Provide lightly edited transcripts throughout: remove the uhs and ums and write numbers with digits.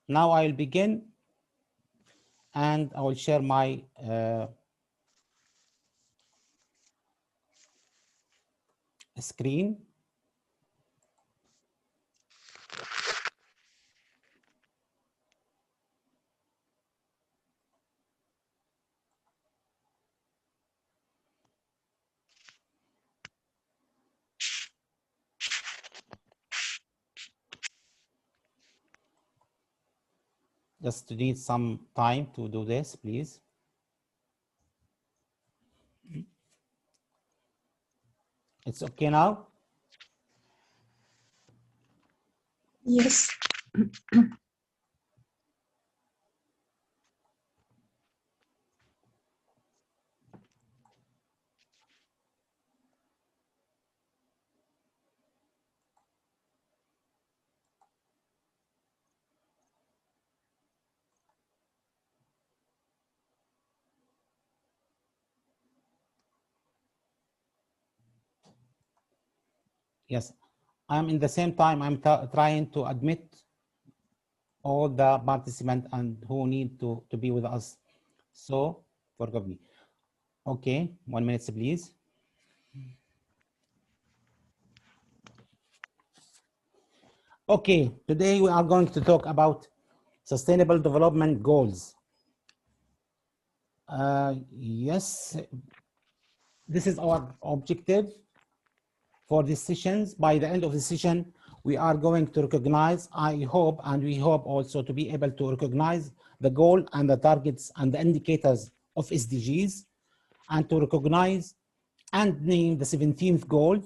Now I will begin, and I will share my screen. Just need some time to do this, please. It's okay now? Yes. Yes. I'm in the same time, I'm trying to admit all the participants and who need to be with us. So forgive me. Okay, 1 minute, please. Okay, today we are going to talk about Sustainable Development Goals. Yes, this is our objective for these sessions. By the end of the session, we are going to recognize, I hope, and we hope also to be able to recognize the goal and the targets and the indicators of SDGs, and to recognize and name the 17th goal,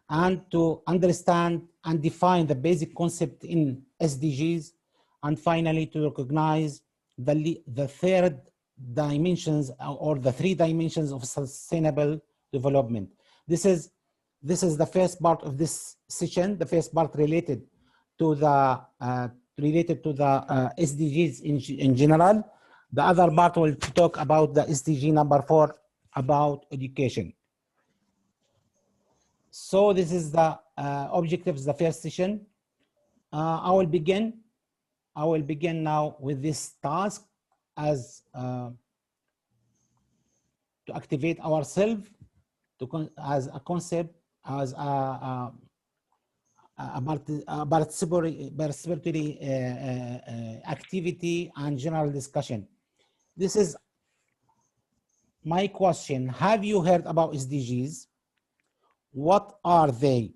and to understand and define the basic concept in SDGs, and finally to recognize the third dimensions or the 3 dimensions of sustainable development. This is the first part of this session, the first part related to the SDGs in general. The other part will talk about the SDG number 4 about education. So this is the objectives, the first session. I will begin now with this task as to activate ourselves as a concept, as a participatory activity and general discussion. This is my question. Have you heard about SDGs? What are they?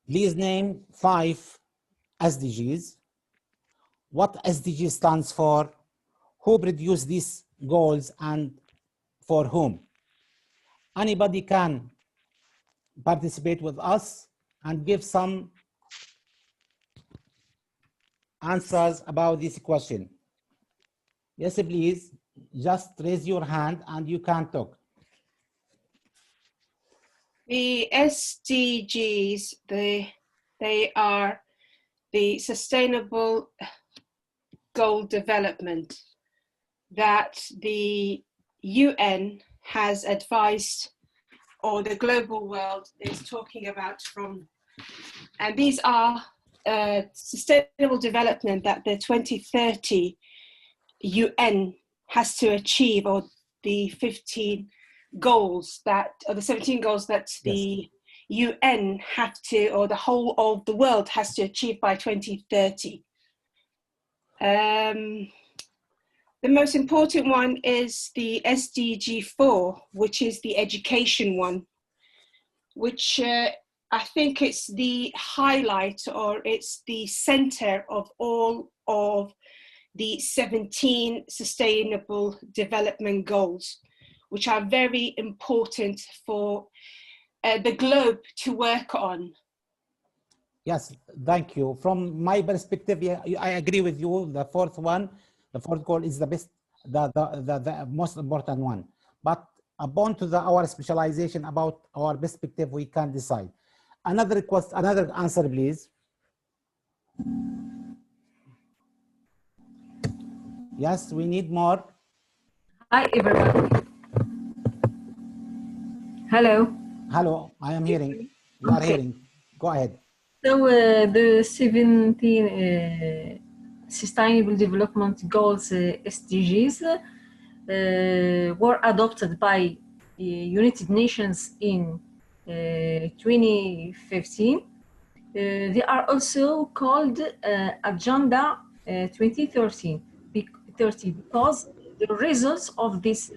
Please name 5 SDGs. What SDG stands for? Who produced these goals and for whom? Anybody can participate with us and give some answers about this question. Yes, please, just raise your hand and you can talk. The SDGs, they are the Sustainable Goal Development that the UN has advised, or the global world is talking about from, and these are sustainable development that the 2030 UN has to achieve, or the 15 goals that, or the 17 goals that the UN have to, or the whole of the world has to achieve by 2030. The most important one is the SDG 4, which is the education one, which I think it's the highlight, or it's the center of all of the 17 sustainable development goals, which are very important for the globe to work on. Yes, thank you. From my perspective, yeah, I agree with you. The fourth goal is the best, the most important one. But upon to our specialization about our perspective, we can decide. Another request, another answer, please. Yes, we need more. Hi, everyone. Hello. Hello, I am hearing. You are hearing. Go ahead. So the 17 Sustainable Development Goals, SDGs, were adopted by the United Nations in 2015. They are also called Agenda 2030 because the results of this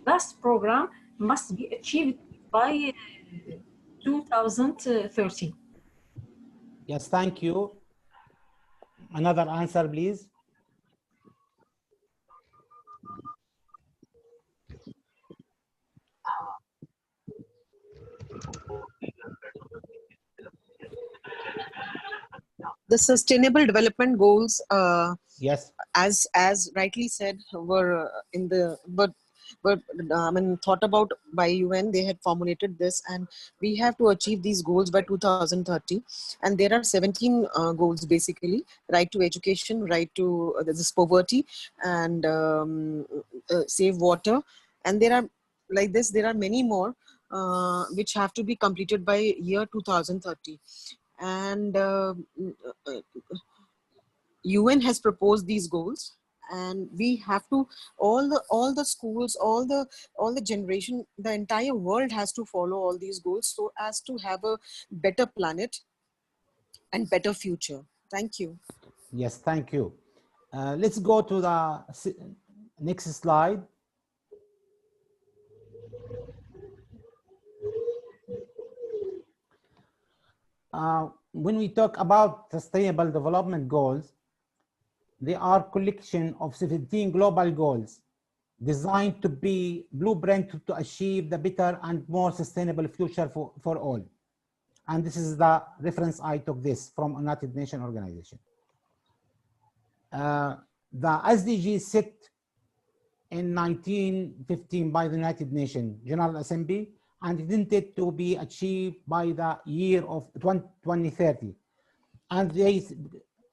vast program must be achieved by 2030. Yes, thank you. Another answer, please. The Sustainable Development Goals, Yes. as rightly said, were in the but I mean, thought about by UN. They had formulated this, and we have to achieve these goals by 2030. And there are 17 goals basically: right to education, right to this poverty, and save water. And there are like this. There are many more which have to be completed by year 2030. And UN has proposed these goals, and we have to all the schools, all the generation, the entire world has to follow all these goals so as to have a better planet and better future. Thank you. Yes, thank you. Let's go to the next slide. When we talk about sustainable development goals, they are collection of 17 global goals designed to be blueprint to achieve the better and more sustainable future for all. And this is the reference I took this from United Nations Organization. The SDG set in 1915 by the United Nations General Assembly and intended to be achieved by the year of 2030. And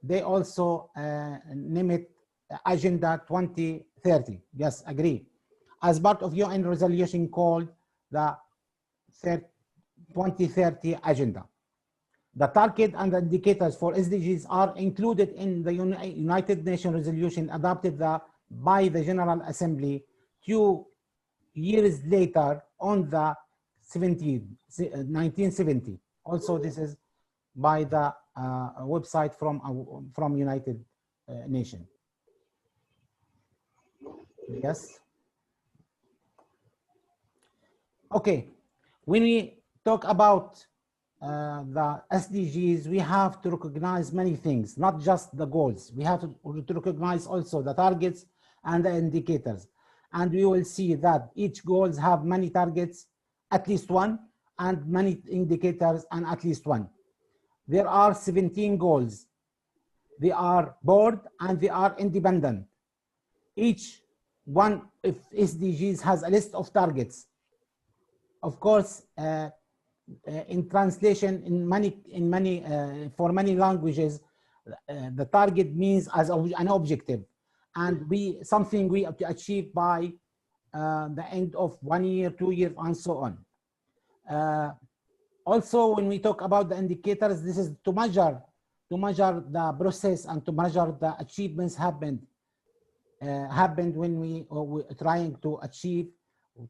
they also name it Agenda 2030. Yes, agree. As part of UN resolution called the 2030 Agenda. The target and the indicators for SDGs are included in the United Nations resolution adopted by the General Assembly 2 years later on the 1970. Also, this is by the website from United Nations. Yes. Okay. When we talk about the SDGs, we have to recognize many things, not just the goals. We have to recognize also the targets and the indicators. And we will see that each goals have many targets, at least one, and many indicators and at least one. There are 17 goals. They are board and they are independent. Each one of SDGs has a list of targets. Of course, in translation for many languages, the target means as an objective, and something we have to achieve by the end of 1 year, 2 years, and so on. Also, when we talk about the indicators, this is to measure the process and to measure the achievements happened when we trying to achieve,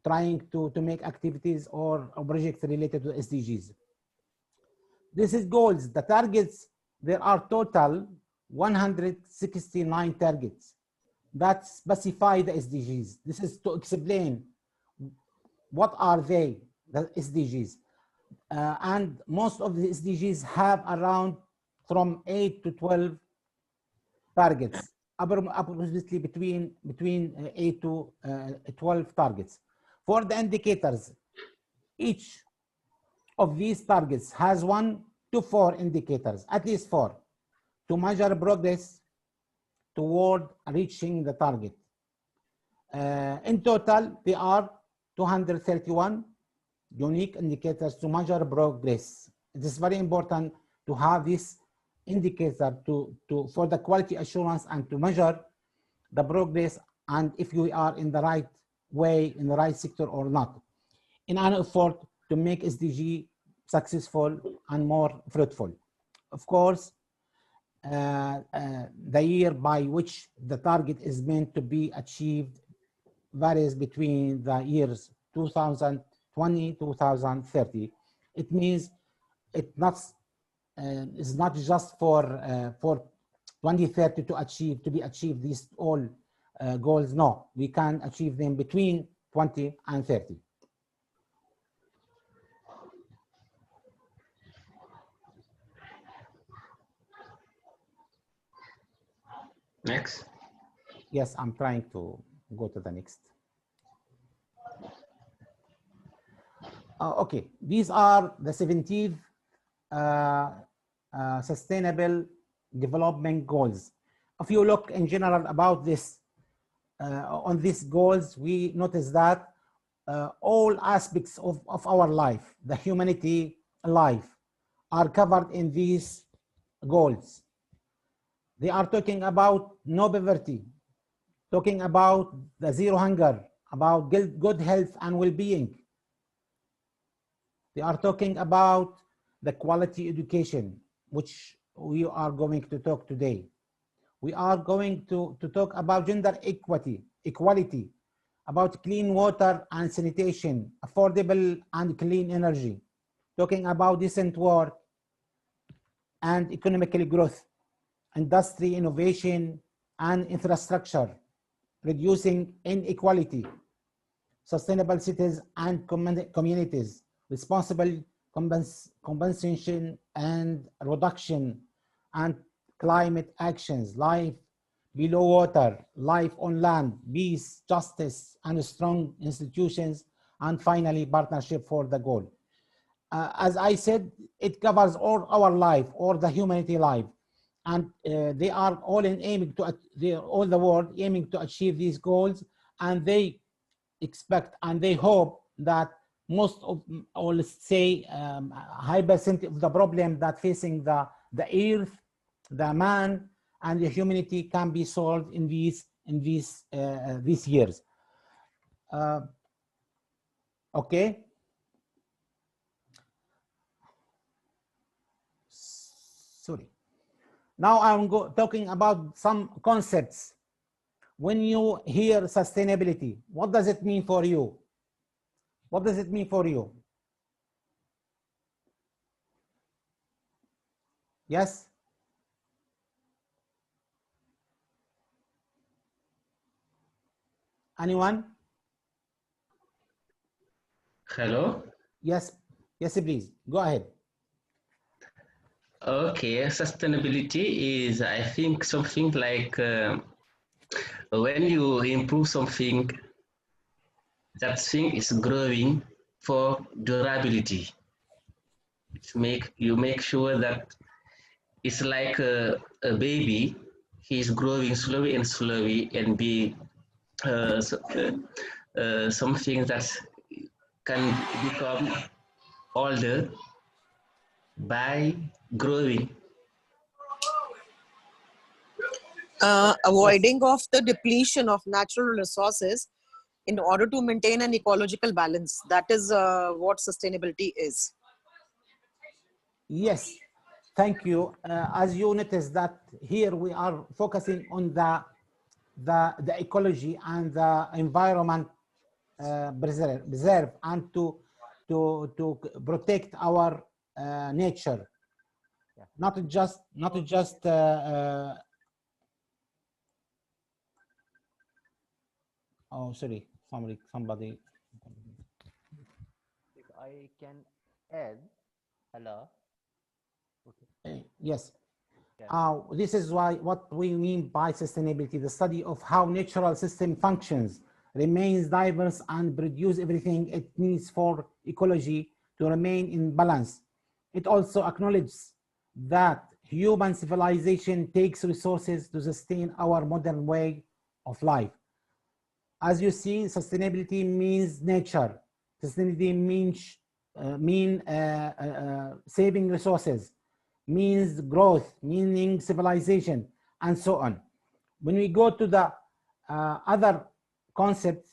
trying to make activities or projects related to SDGs. This is goals. The targets, there are total 169 targets that specify the SDGs. This is to explain what are they, the SDGs. And most of the SDGs have around from 8 to 12 targets, approximately between 8 to 12 targets. For the indicators, each of these targets has 1 to 4 indicators, at least 4, to measure progress toward reaching the target. In total, there are 231 unique indicators to measure progress. It is very important to have this indicator for the quality assurance and to measure the progress and if you are in the right way, in the right sector or not, in an effort to make SDG successful, and more fruitful. Of course, the year by which the target is meant to be achieved varies between the years 2020 2030. It means it's not just for 2030 to be achieved these all goals. No, we can achieve them between 20 and 30. Next. Yes, I'm trying to go to the next. Okay, these are the 17 sustainable development goals. If you look in general about this, on these goals, we notice that all aspects of our life, the humanity life, are covered in these goals. They are talking about no poverty, talking about the zero hunger, about good health and well-being. They are talking about the quality education, which we are going to talk today. We are going to talk about gender equality, about clean water and sanitation, affordable and clean energy, talking about decent work and economical growth, industry innovation and infrastructure, reducing inequality, sustainable cities and communities, responsible compensation and reduction, and climate actions, life below water, life on land, peace, justice, and strong institutions, and finally, partnership for the goal. As I said, it covers all our life, or the humanity life, and they are all all the world aiming to achieve these goals, and they expect and they hope that most of, or let's say high percentage of the problem that facing the earth, the man, and the humanity can be solved in these years. Okay. Sorry. Now I'm talking about some concepts. When you hear sustainability, what does it mean for you? What does it mean for you? Yes? Anyone? Hello. Yes. Yes, please. Go ahead. Okay, sustainability is, I think, something like when you improve something, that thing is growing for durability. You make sure that it's like a baby. He's growing slowly and slowly and be something that can become older by growing. Avoiding of the depletion of natural resources in order to maintain an ecological balance. That is what sustainability is. Yes, thank you. As you notice that here we are focusing on the ecology and the environment preserve and to protect our nature, not just oh, sorry, somebody. If I can add, hello. Yes. Yeah. This is what we mean by sustainability, the study of how natural system functions, remains diverse, and produce everything it needs for ecology to remain in balance. It also acknowledges that human civilization takes resources to sustain our modern way of life. As you see, sustainability means nature. Sustainability means saving resources, means growth, meaning civilization, and so on. When we go to the other concepts,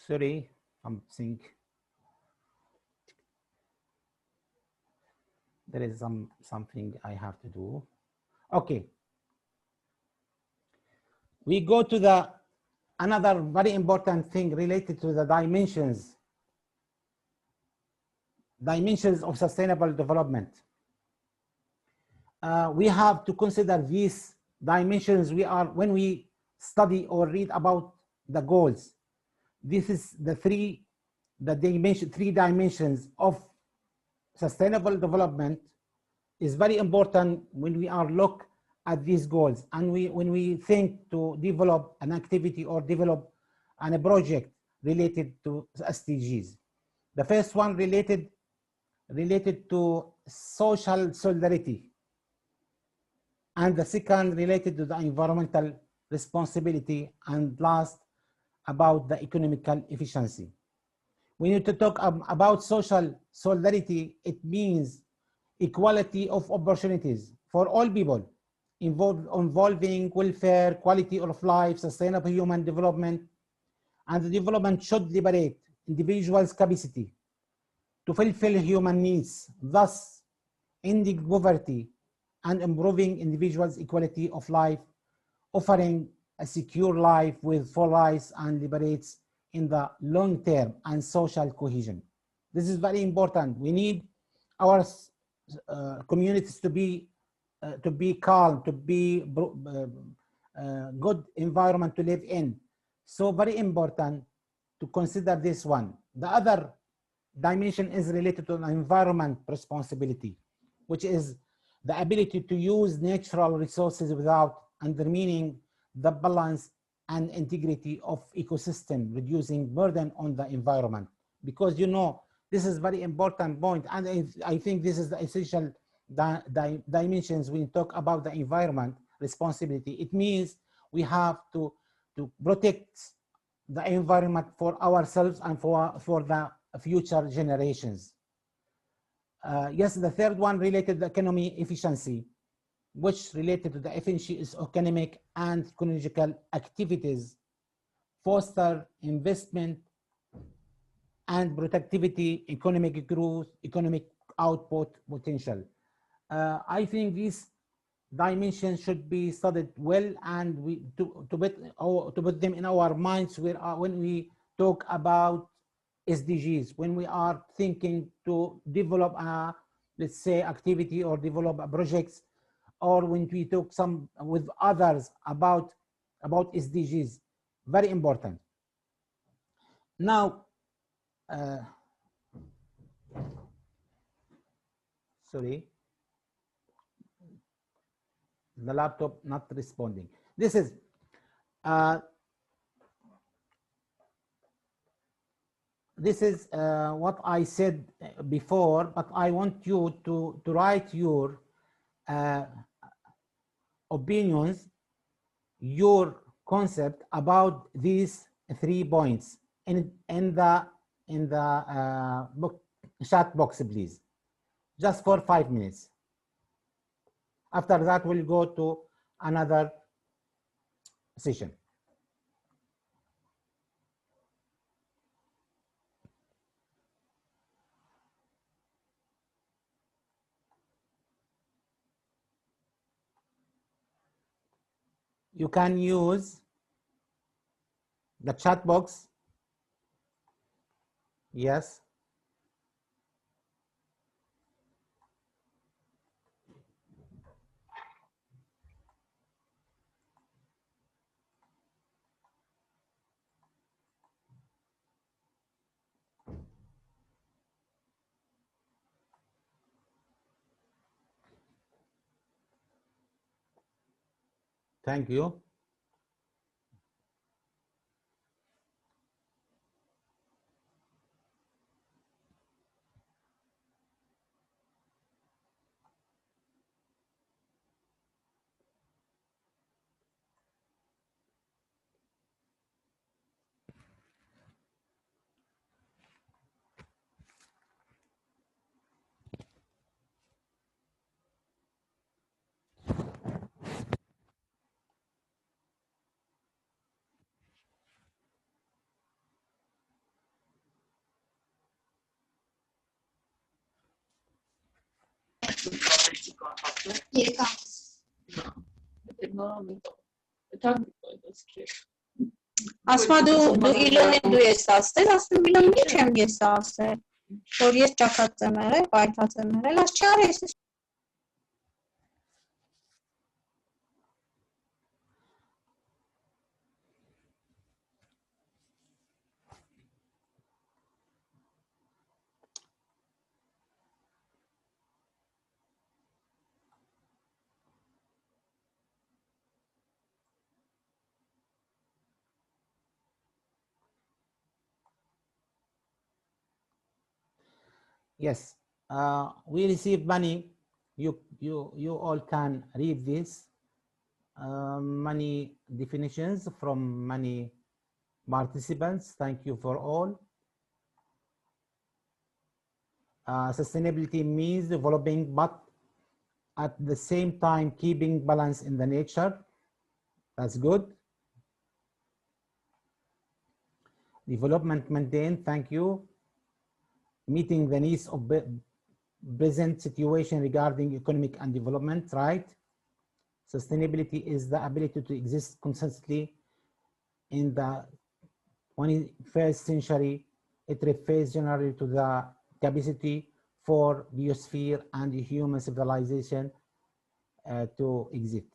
Sorry, I'm think there is something I have to do. Okay. We go to the another very important thing related to the dimensions of sustainable development. We have to consider these dimensions when we study or read about the goals. This is the three dimensions of sustainable development is very important when we are look at these goals, and when we think to develop an activity or develop a project related to SDGs. The first one related to social solidarity, and the second related to the environmental responsibility, and last about the economical efficiency. We need to talk about social solidarity. It means equality of opportunities for all people, involving welfare, quality of life, sustainable human development, and the development should liberate individuals' capacity to fulfill human needs, thus ending poverty and improving individuals' equality of life, offering a secure life with full rights and liberates in the long term and social cohesion. This is very important. We need our communities to be calm, to be good environment to live in. So very important to consider this one. The other dimension is related to environment responsibility, which is the ability to use natural resources without undermining the balance and integrity of ecosystem, reducing burden on the environment. Because this is very important point, and I think this is the essential dimensions when you talk about the environment responsibility. It means we have to protect the environment for ourselves and for the future generations. Yes, the third one related to economy efficiency, which related to the efficiency is economic and ecological activities, foster investment and productivity, economic growth, economic output potential. I think these dimensions should be studied well, and to put them in our minds when we talk about SDGs, when we are thinking to develop a, let's say, activity or develop projects, or when we talk with others about SDGs. Very important. Now, sorry, the laptop not responding. This is what I said before, but I want you to write your opinions, your concept about these 3 points in the chat box, please, just for 5 minutes. After that, we'll go to another session. You can use the chat box. Yes. Thank you. Ասմադու իլոնի դու ես ասել, ասում իլոն մի չեմ ես ասել, որ ես ճակած եմ եղել, պայթած եմ եղել, աս չար ես Yes, we receive money. You all can read this. Many definitions from many participants. Thank you for all. Sustainability means developing, but at the same time keeping balance in the nature. That's good. Development maintained. Thank you. Meeting the needs of present situation regarding economic and development, right? Sustainability is the ability to exist consistently in the 21st century. It refers generally to the capacity for biosphere and human civilization to exist.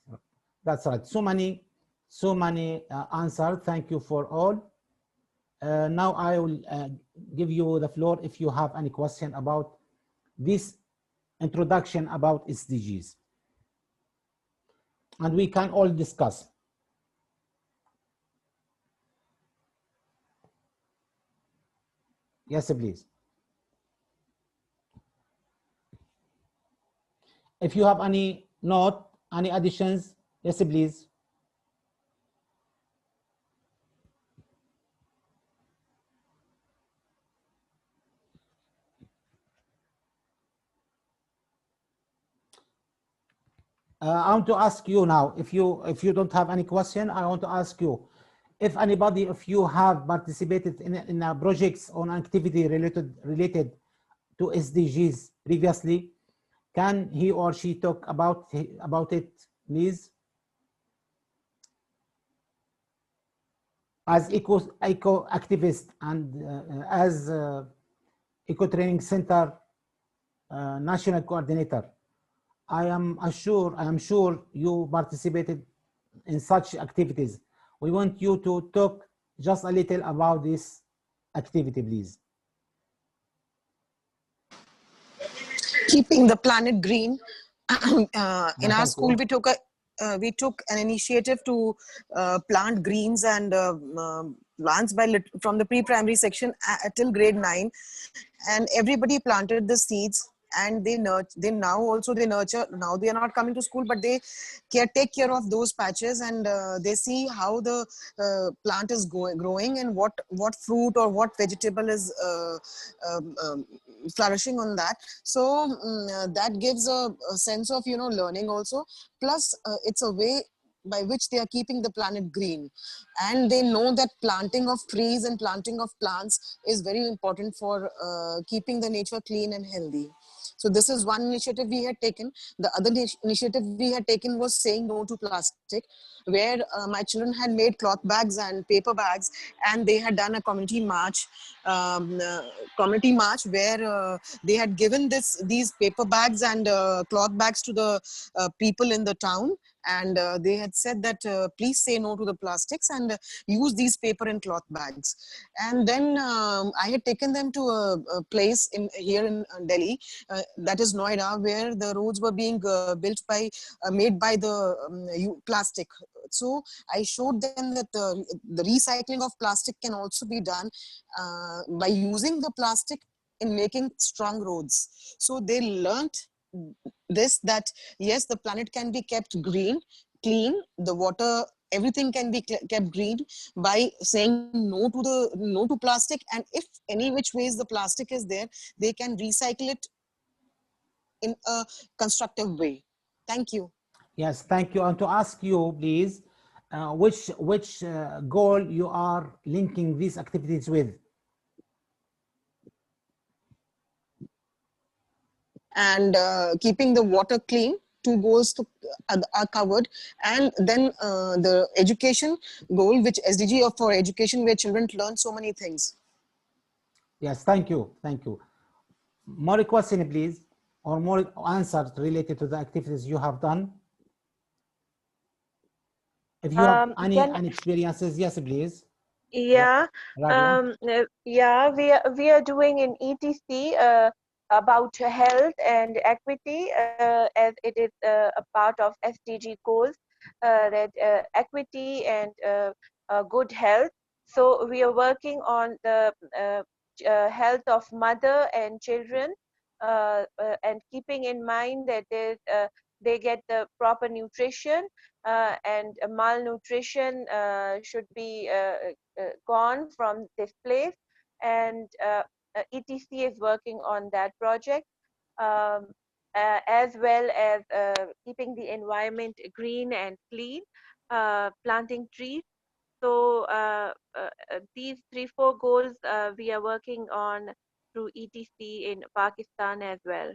That's right. So many answers. Thank you for all. Now I will give you the floor if you have any question about this introduction about SDGs. And we can all discuss. Yes, please. If you have any note, any additions, yes, please. I want to ask you now, if you don't have any question, I want to ask you, if anybody, if you have participated in projects on activity related to SDGs previously, can he or she talk about it, please? As eco activist and as Eco Training Center national coordinator, I am sure you participated in such activities. We want you to talk just a little about this activity, please. Keeping the planet green. In our school, we took an initiative to plant greens and plants from the pre-primary section till grade 9, and everybody planted the seeds. And they now nurture. Now they are not coming to school, but they take care of those patches, and they see how the plant is growing and what fruit or what vegetable is flourishing on that. So that gives a sense of learning also. Plus, it's a way by which they are keeping the planet green, and they know that planting of trees and planting of plants is very important for keeping the nature clean and healthy. So this is one initiative we had taken. The other initiative we had taken was saying no to plastic, where my children had made cloth bags and paper bags, and they had done a community march where they had given these paper bags and cloth bags to the people in the town. And they had said that please say no to the plastics and use these paper and cloth bags. And then I had taken them to a place here in Delhi, that is Noida, where the roads were being made by the plastic. So I showed them that the recycling of plastic can also be done by using the plastic in making strong roads. So they learned this, that yes, the planet can be kept green, clean, the water, everything can be kept green by saying no to plastic. And if any which ways the plastic is there, they can recycle it in a constructive way. Thank you. Yes, thank you. And to ask you, please, which goal you are linking these activities with? and keeping the water clean. 2 goals are covered, and then the education goal, which SDG for education, where children learn so many things. Yes, thank you, thank you. More question, please, or more answers related to the activities you have done. If you have any experiences, yes, please. Yeah, Rabia? yeah, we are doing in ETC about health and equity, as it is a part of SDG goals, that equity and good health. So we are working on the health of mother and children, and keeping in mind that they get the proper nutrition, and malnutrition should be gone from this place, and ETC is working on that project, um, as well as keeping the environment green and clean, planting trees. So these 3-4 goals we are working on through ETC in Pakistan as well.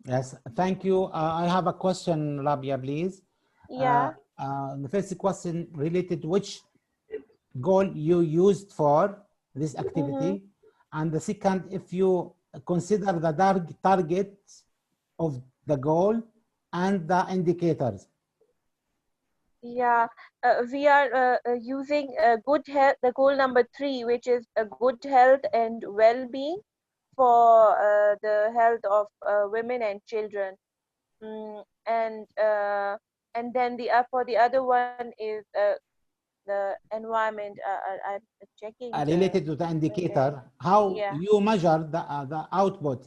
Yes, thank you. I have a question, Rabia, please. Yeah. The first question related to which goal you used for this activity, and the second, if you consider the target of the goal and the indicators. Yeah, we are using good health, the goal number 3, which is a good health and well-being for the health of women and children. And then for the other one is the environment. I'm checking Related to the indicator, how yeah. you measure the output.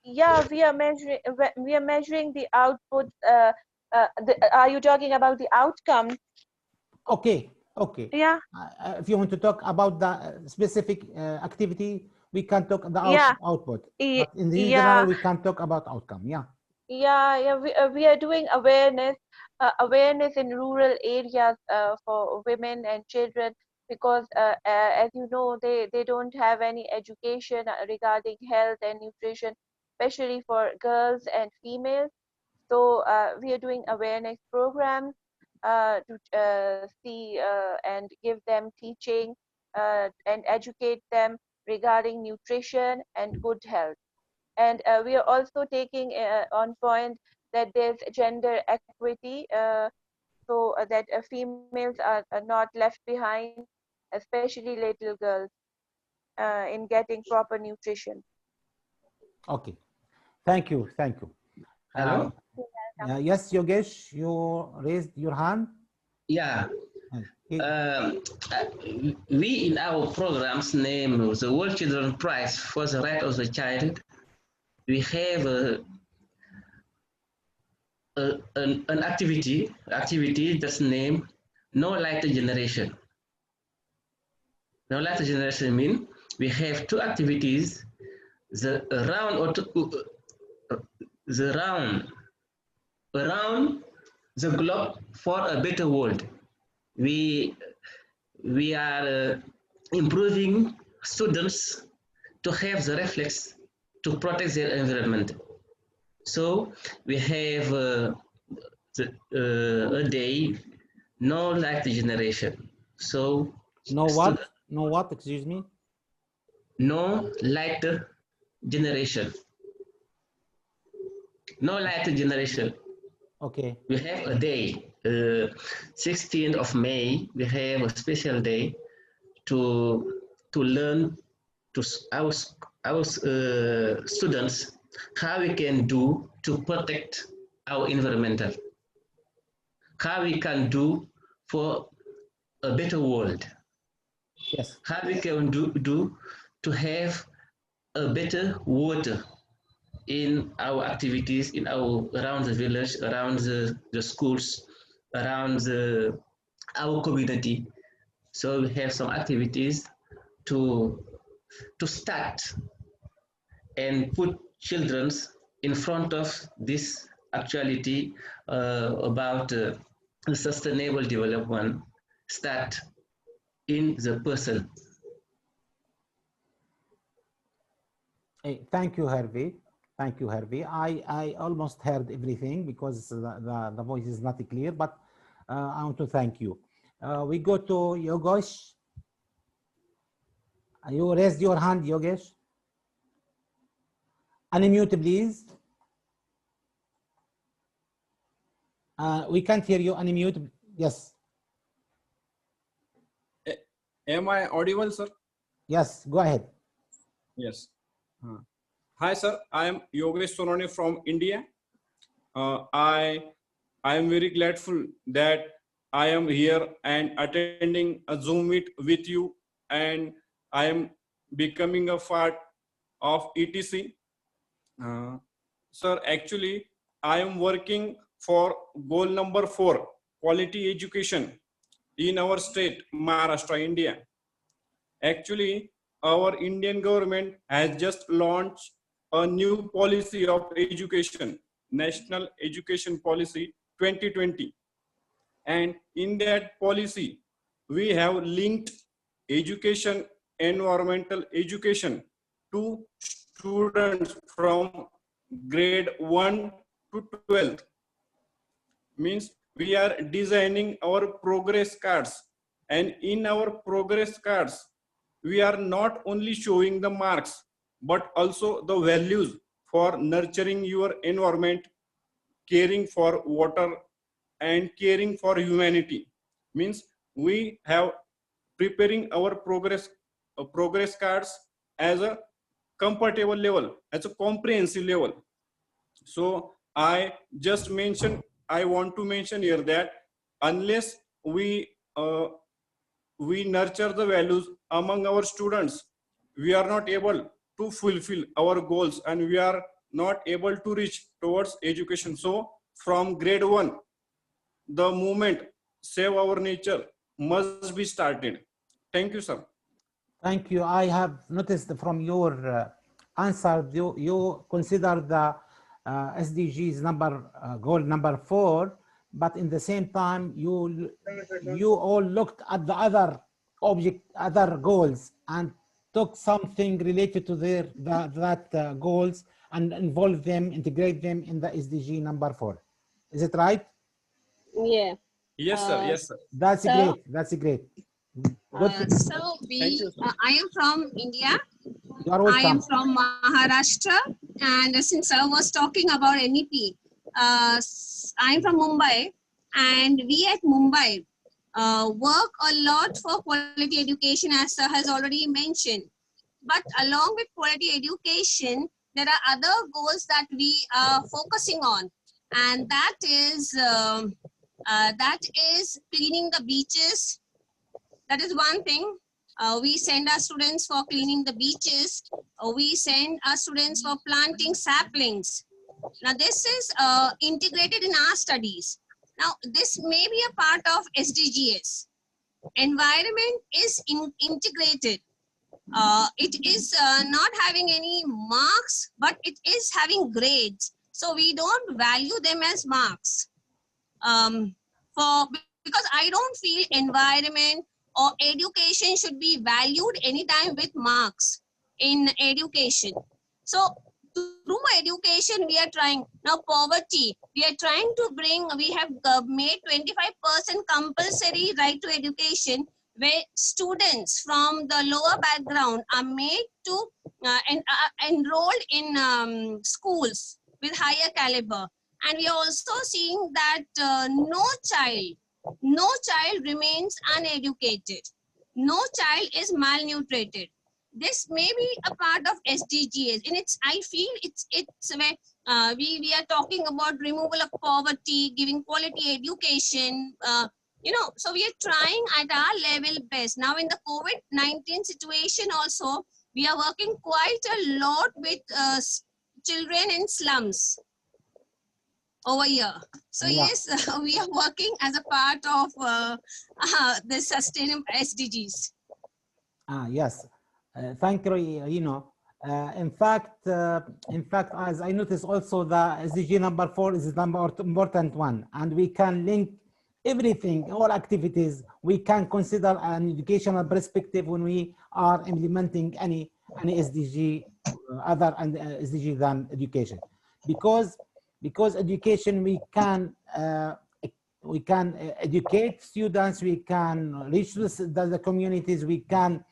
Yeah, we are measuring the output. Are you talking about the outcome? Okay, okay. Yeah. If you want to talk about the specific activity, we can talk the Yeah. output. But in the Yeah. general, we can talk about outcome. Yeah. Yeah, we are doing awareness in rural areas for women and children, because as you know, they don't have any education regarding health and nutrition, especially for girls and females. So we are doing awareness programs to see and give them teaching and educate them regarding nutrition and good health. And we are also taking on point that there's gender equity, so that females are not left behind, especially little girls, in getting proper nutrition. Okay. Thank you. Thank you. Hello? Yes, Yogesh, you raised your hand. Yeah. Okay. We in our programs name the World Children Prize for the Right of the Child. We have an activity that's named No Lighter Generation. No Lighter Generation means we have 2 activities: the round around the globe for a better world. We are improving students to have the reflex to protect their environment. So we have a day, no light generation. So no what? No what? Excuse me. No light generation. No light generation. Okay. We have a day, 16th of May. We have a special day to learn to our students how we can do to protect our environmental, how we can do for a better world. Yes. How we can do to have a better water in our activities, in our around the village, around the schools, around our community. So we have some activities to start and put children in front of this actuality about sustainable development start in the person. Thank you, Harvey. Thank you, Harvey. I almost heard everything because the voice is not clear, but I want to thank you. We go to Yogesh. You raised your hand, Yogesh. Unmute, please. We can't hear you. Unmute. Yes. Am I audible, sir? Yes. Go ahead. Yes. Hi, sir. I am Yogesh Sonone from India. I am very grateful that I am here and attending a Zoom meet with you, and I am becoming a part of ETC. Sir, actually, I am working for goal number 4, quality education in our state, Maharashtra, India. Actually, our Indian government has just launched a new policy of education, National Education Policy 2020. And in that policy, we have linked education, environmental education to students from grade 1 to 12th. Means we are designing our progress cards, and in our progress cards, we are not only showing the marks, but also the values for nurturing your environment, caring for water, and caring for humanity. Means we have preparing our progress cards as a compatible level, as a comprehensive level. So I just mentioned, I want to mention here that unless we nurture the values among our students, we are not able to fulfill our goals, and we are not able to reach towards education. So from grade 1, the movement Save Our Nature must be started. Thank you, sir. Thank you. I have noticed from your answer, you consider the SDGs goal number 4, but in the same time, you all looked at the other goals and took something related to that goals and involve them, integrate them in the SDG number 4. Is it right? Yeah. Yes, sir. Yes, sir. That's great. That's great. Good. So I am from India. You are I am welcome. from Maharashtra, and since I was talking about NEP, I am from Mumbai, and we at Mumbai work a lot for quality education, as sir has already mentioned. But along with quality education, there are other goals that we are focusing on, and that is cleaning the beaches. That is one thing. We send our students for cleaning the beaches. We send our students for planting saplings. Now this is integrated in our studies. Now this may be a part of SDGs. Environment is integrated. It is not having any marks, but it is having grades. So we don't value them as marks. Because I don't feel environment or education should be valued anytime with marks in education. So through education, we are trying. Now poverty, we are trying to bring, we have made 25% compulsory right to education, where students from the lower background are made to enrolled in schools with higher caliber. And we are also seeing that no child remains uneducated. No child is malnutrited. This may be a part of SDGs. And I feel it's where we are talking about removal of poverty, giving quality education. So we are trying at our level best. Now in the COVID-19 situation also, we are working quite a lot with children in slums over here. So Yeah. yes, we are working as a part of the sustainable SDGs. Yes. Thank you, Rino. In fact, as I noticed also, the SDG number 4 is the more important one, and we can link everything, all activities. We can consider an educational perspective when we are implementing any any SDG other and SDG than education, because education we can educate students, we can reach the communities, we can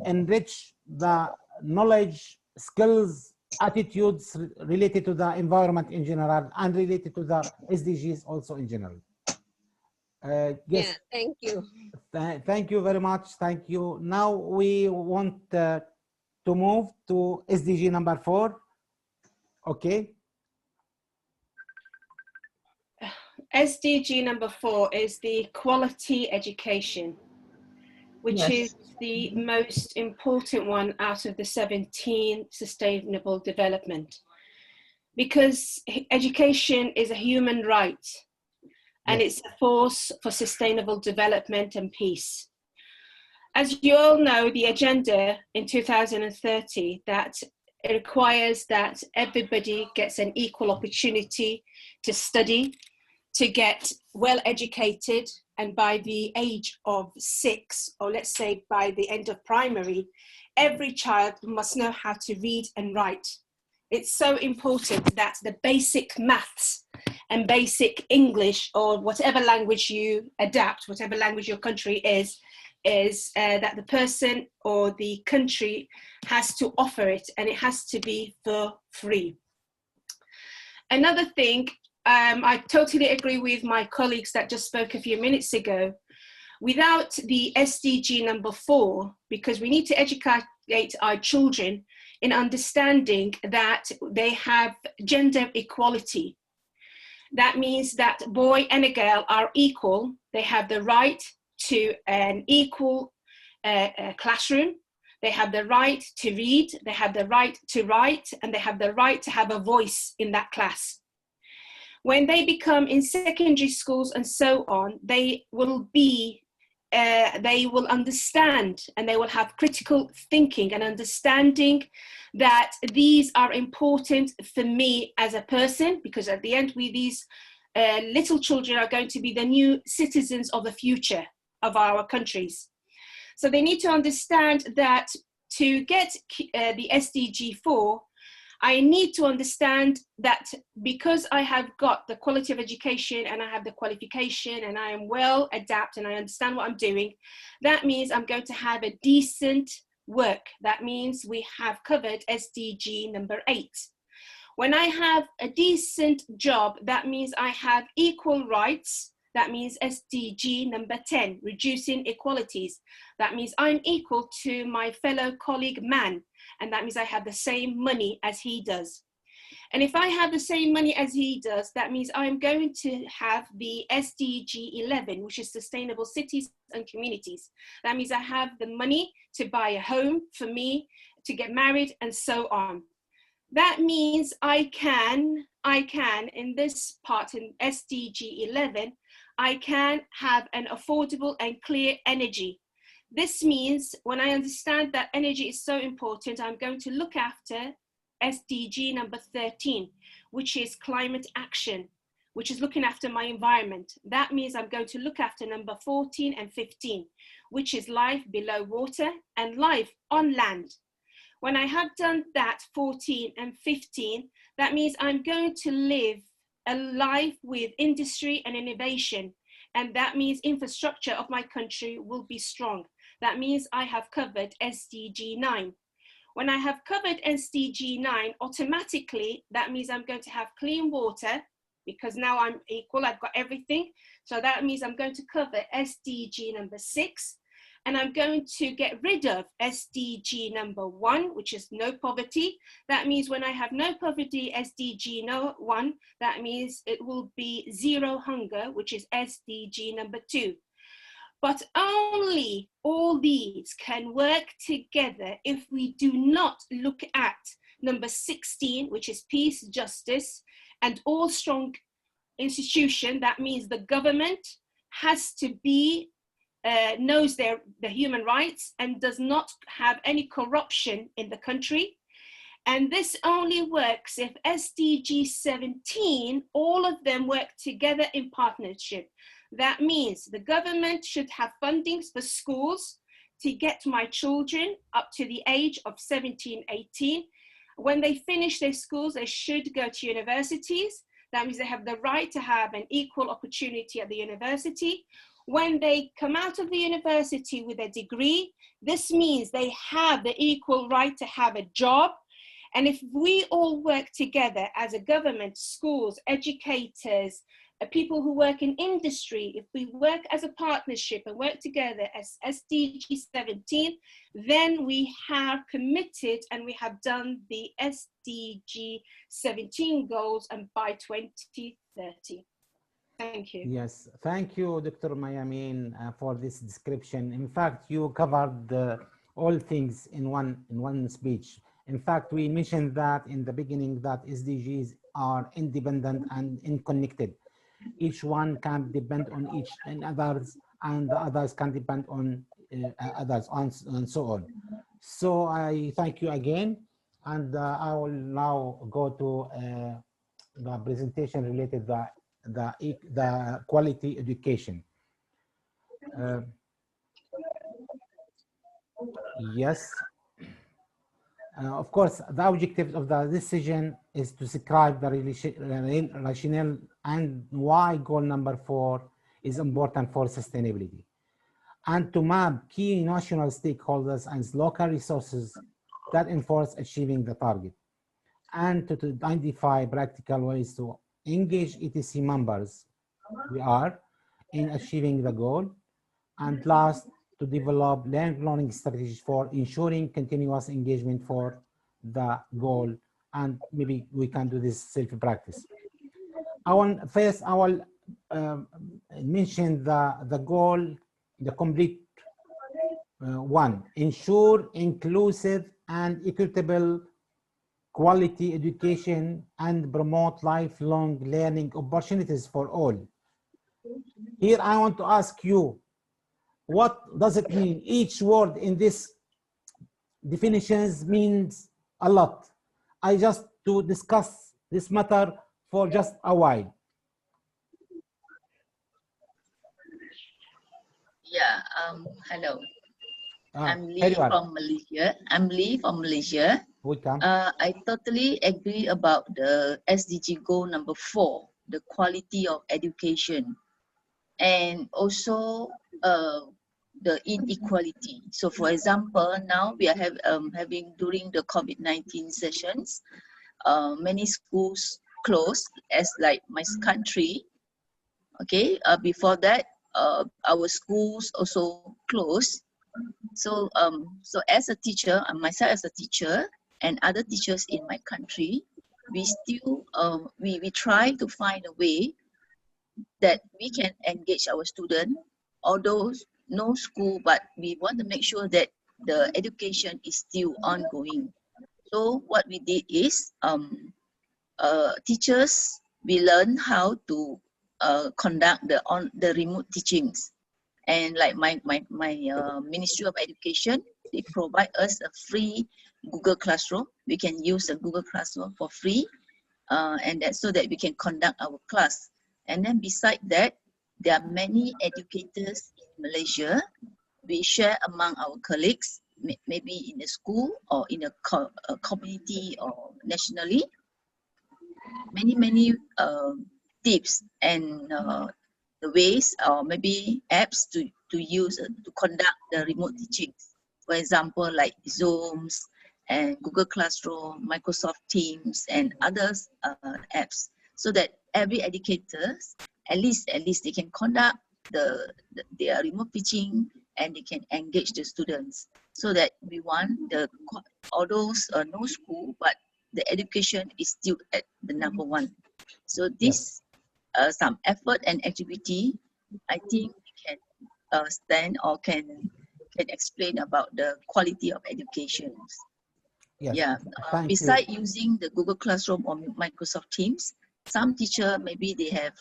enrich the knowledge, skills, attitudes related to the environment in general and related to the SDGs also in general. Yes. Yeah, thank you. Thank you very much. Thank you. Now we want to move to SDG number 4. Okay. SDG number 4 is the quality education, which Yes. is the most important one out of the 17 sustainable development, because education is a human right and Yes. it's a force for sustainable development and peace. As you all know, the agenda in 2030 that it requires that everybody gets an equal opportunity to study, to get well educated, and by the age of 6, or let's say by the end of primary, every child must know how to read and write. It's so important that the basic maths and basic English, or whatever language you adapt, whatever language your country is that the person or the country has to offer it, and it has to be for free. Another thing, I totally agree with my colleagues that just spoke a few minutes ago. Without the SDG number 4, because we need to educate our children in understanding that they have gender equality. That means that boy and a girl are equal. They have the right to an equal classroom. They have the right to read, they have the right to write, and they have the right to have a voice in that class. When they become in secondary schools and so on, they will understand, and they will have critical thinking and understanding that these are important for me as a person, because at the end, these little children are going to be the new citizens of the future of our countries. So they need to understand that to get the SDG 4, I need to understand that because I have got the quality of education and I have the qualification and I am well adapted and I understand what I'm doing, that means I'm going to have a decent work. That means we have covered SDG number 8. When I have a decent job, that means I have equal rights. That means SDG number 10, reducing inequalities. That means I'm equal to my fellow colleague man, and that means I have the same money as he does. And if I have the same money as he does, that means I'm going to have the SDG 11, which is sustainable cities and communities. That means I have the money to buy a home for me, to get married, and so on. That means I can, in this part, in SDG 11, I can have an affordable and clear energy. This means when I understand that energy is so important, I'm going to look after SDG number 13, which is climate action, which is looking after my environment. That means I'm going to look after number 14 and 15, which is life below water and life on land. When I have done that 14 and 15, that means I'm going to live a life with industry and innovation. And that means infrastructure of my country will be strong. That means I have covered SDG 9. When I have covered SDG 9, automatically, that means I'm going to have clean water, because now I'm equal, I've got everything. So that means I'm going to cover SDG number 6. And I'm going to get rid of SDG number 1, which is no poverty. That means when I have no poverty, SDG 1, that means it will be zero hunger, which is SDG number 2. But only all these can work together if we do not look at number 16, which is peace, justice, and all strong institution. That means the government has to be knows the human rights and does not have any corruption in the country. And this only works if SDG 17, all of them work together in partnership. That means the government should have fundings for schools to get my children up to the age of 17, 18. When they finish their schools, they should go to universities. That means they have the right to have an equal opportunity at the university. When they come out of the university with a degree, this means they have the equal right to have a job. And if we all work together as a government, schools, educators, people who work in industry, if we work as a partnership and work together as SDG 17, then we have committed and we have done the SDG 17 goals and by 2030. Thank you. Yes, thank you, Dr. Mayamin, for this description. In fact, you covered all things in one speech. In fact, we mentioned that in the beginning that SDGs are independent and interconnected. Each one can depend on each and others, and the others can depend on others, and so on. So I thank you again, and I will now go to the presentation related to the quality education. Yes. Of course, the objective of the decision is to describe the rationale and why goal number 4 is important for sustainability, and to map key national stakeholders and local resources that enforce achieving the target, and to identify practical ways to engage ETC members in achieving the goal, and last, to develop learning strategies for ensuring continuous engagement for the goal, and maybe we can do this self-practice. I will mention the goal, the complete one: ensure inclusive and equitable quality education and promote lifelong learning opportunities for all. Here I want to ask you, what does it mean? Each word in this definitions means a lot. I just to discuss this matter for just a while. Yeah, hello. I'm Here Lee you are. from Malaysia. Welcome. I totally agree about the SDG goal number 4, the quality of education, and also the inequality. So for example, now we are having during the COVID-19 sessions, many schools closed, as like my country. Okay, before that, our schools also closed. So as a teacher, myself as a teacher, and other teachers in my country, we still we try to find a way that we can engage our students, although no school, but we want to make sure that the education is still ongoing. So what we did is teachers, we learn how to conduct the remote teachings, and like my Ministry of Education, they provide us a free Google Classroom. We can use a Google Classroom for free, and that so that we can conduct our class. And then beside that, there are many educators in Malaysia. We share among our colleagues, maybe in the school or in a community or nationally, many tips and the ways or maybe apps to use to conduct the remote teachings. For example, like Zooms and Google Classroom, Microsoft Teams, and others apps, so that every educators at least they can conduct their remote teaching and they can engage the students. So that we want although no school, but the education is still at the number 1. So this some effort and activity, I think we can stand or can explain about the quality of education. Yes. Yeah. Besides using the Google Classroom or Microsoft Teams, some teacher maybe they have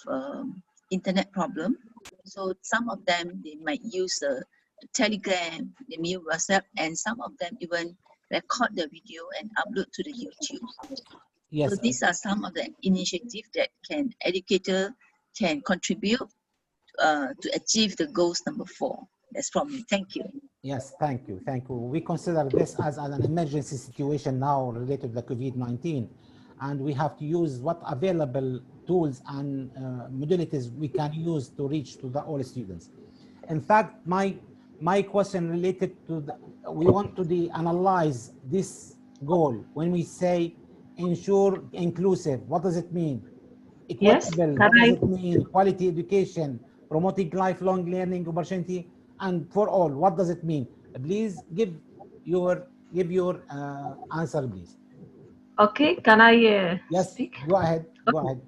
internet problem. So some of them they might use the Telegram, the new WhatsApp, and some of them even record the video and upload to the YouTube. Yes. So these are some of the initiatives that educator can contribute to achieve the goals number 4. That's from me. Thank you. Yes, thank you, thank you. We consider this as an emergency situation now related to the COVID-19, and we have to use what available tools and modalities we can use to reach to the all students. In fact, my question related to we want to analyze this goal when we say ensure inclusive. What does it mean? Yes, Equitable. can What does I? it mean? Quality education, promoting lifelong learning opportunity, and for all. What does it mean? Please give your answer, please. Okay, can I Yes, speak? go ahead. Go Okay. ahead.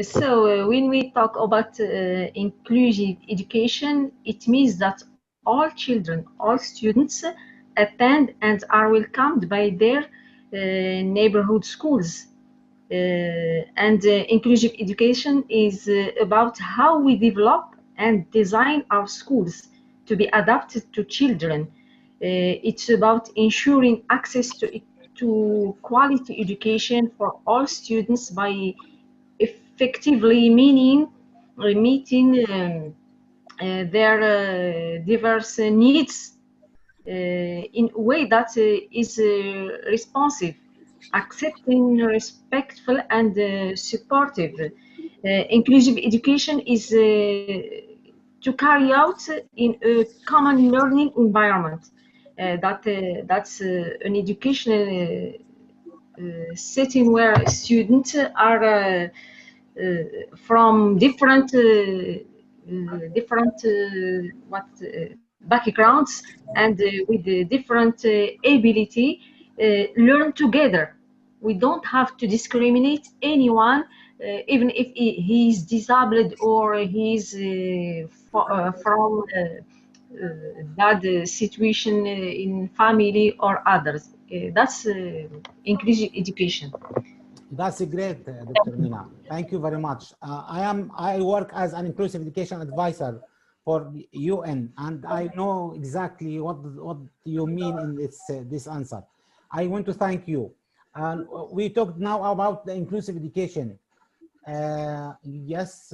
So when we talk about inclusive education, it means that all children, all students attend and are welcomed by their neighborhood schools. And inclusive education is about how we develop and design our schools to be adapted to children. It's about ensuring access to quality education for all students by effectively meeting their diverse needs in a way that is responsive, accepting, respectful, and supportive. Inclusive education is to carry out in a common learning environment. That's an educational setting where students are from different backgrounds and with different ability learn together. We don't have to discriminate anyone, even if he is disabled or he's from bad situation in family or others. That's inclusive education. That's great, Dr. Mina. Thank you very much. I work as an inclusive education advisor for the UN, and I know exactly what you mean in this answer. I want to thank you. And we talked now about the inclusive education. Yes,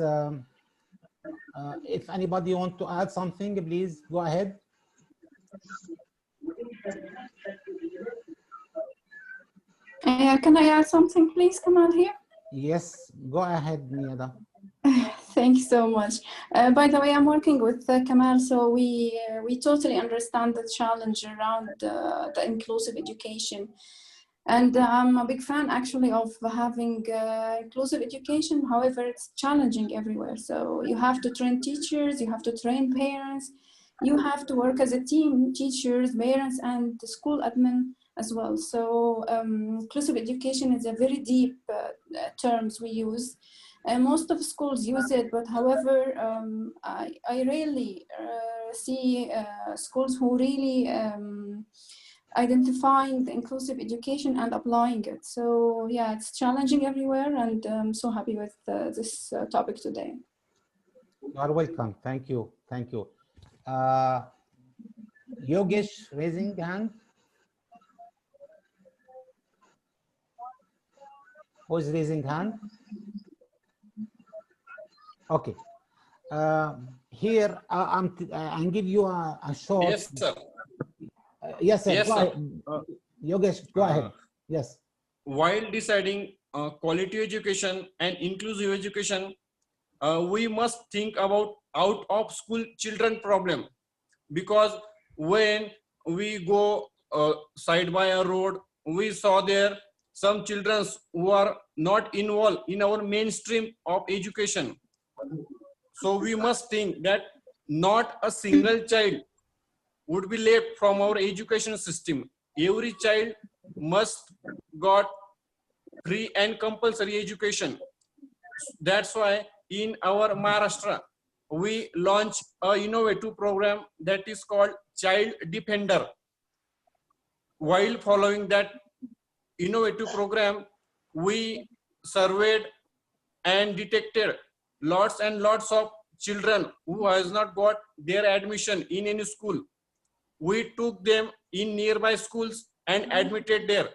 if anybody want to add something, please go ahead. Can I add something, please, Kamal, here? Yes, go ahead, Niada. Thank you so much. By the way, I'm working with Kamal, so we totally understand the challenge around the inclusive education. And I'm a big fan, actually, of having inclusive education. However, it's challenging everywhere. So you have to train teachers, you have to train parents, you have to work as a team, teachers, parents, and the school admin as well. So inclusive education is a very deep terms we use. Most of schools use it, but however, I rarely see schools who really identifying the inclusive education and applying it. So yeah, it's challenging everywhere, and I'm so happy with this topic today. You are welcome. Thank you. Thank you. Yogesh raising hand. Who's raising hand? Okay. Here I'm give you a short. Yes, sir. Yes, sir. Yes, Go sir. ahead. Yogesh, go ahead. Yes. While deciding quality education and inclusive education, we must think about out of school children problem, because when we go side by a road, we saw there some children who are not involved in our mainstream of education. So we must think that not a single child would be left from our education system. Every child must got free and compulsory education. That's why in our Maharashtra, we launch a innovative program that is called Child Defender. While following that innovative program, we surveyed and detected lots and lots of children who has not got their admission in any school. We took them in nearby schools and admitted there.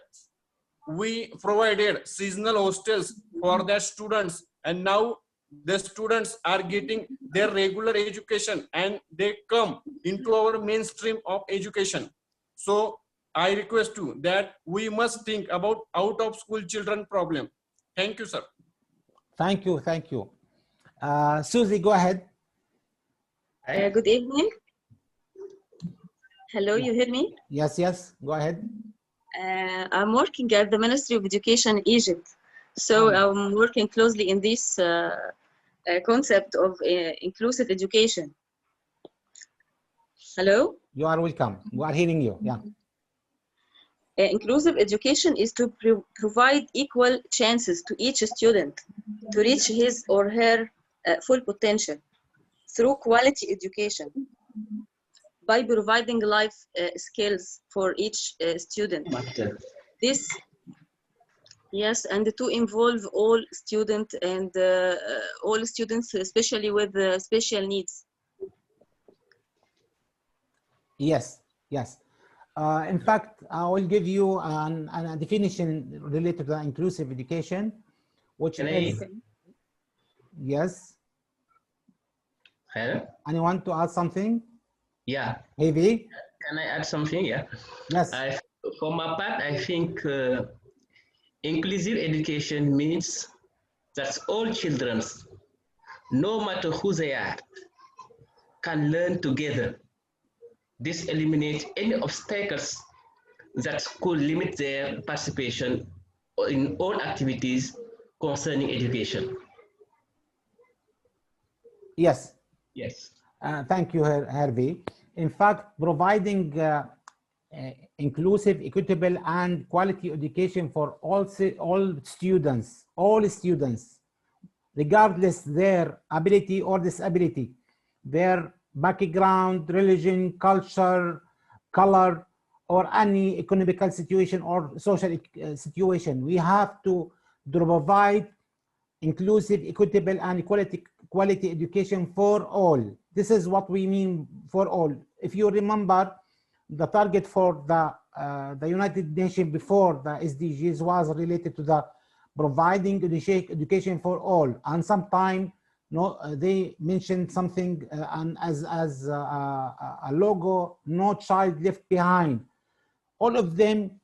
We provided seasonal hostels for their students, and now the students are getting their regular education and they come into our mainstream of education. So I request you that we must think about out of school children problem. Thank you, sir. Thank you, thank you. Susie, go ahead. Good evening. Hello, you hear me? Yes, yes, go ahead. I'm working at the Ministry of Education in Egypt. So I'm working closely in this concept of inclusive education. Hello? You are welcome. We are hearing you. Yeah. Inclusive education is to provide equal chances to each student to reach his or her full potential through quality education by providing life skills for each student. This, yes, and to involve all students and all students, especially with special needs. Yes, yes. In fact, I will give you a definition related to inclusive education, which is, yes. Hello? Anyone to add something? Yeah. Heavy? Can I add something? Yeah. Yes. For my part, I think inclusive education means that all children, no matter who they are, can learn together. This eliminates any obstacles that could limit their participation in all activities concerning education. Yes. Yes. Thank you, Harvey. In fact, providing inclusive, equitable, and quality education for all students, regardless their ability or disability, their background, religion, culture, color, or any economical situation or social situation. We have to provide inclusive, equitable, and quality education for all. This is what we mean for all. If you remember, the target for the United Nations before the SDGs was related to the providing education for all, and sometime they mentioned something as a logo, no child left behind. All of them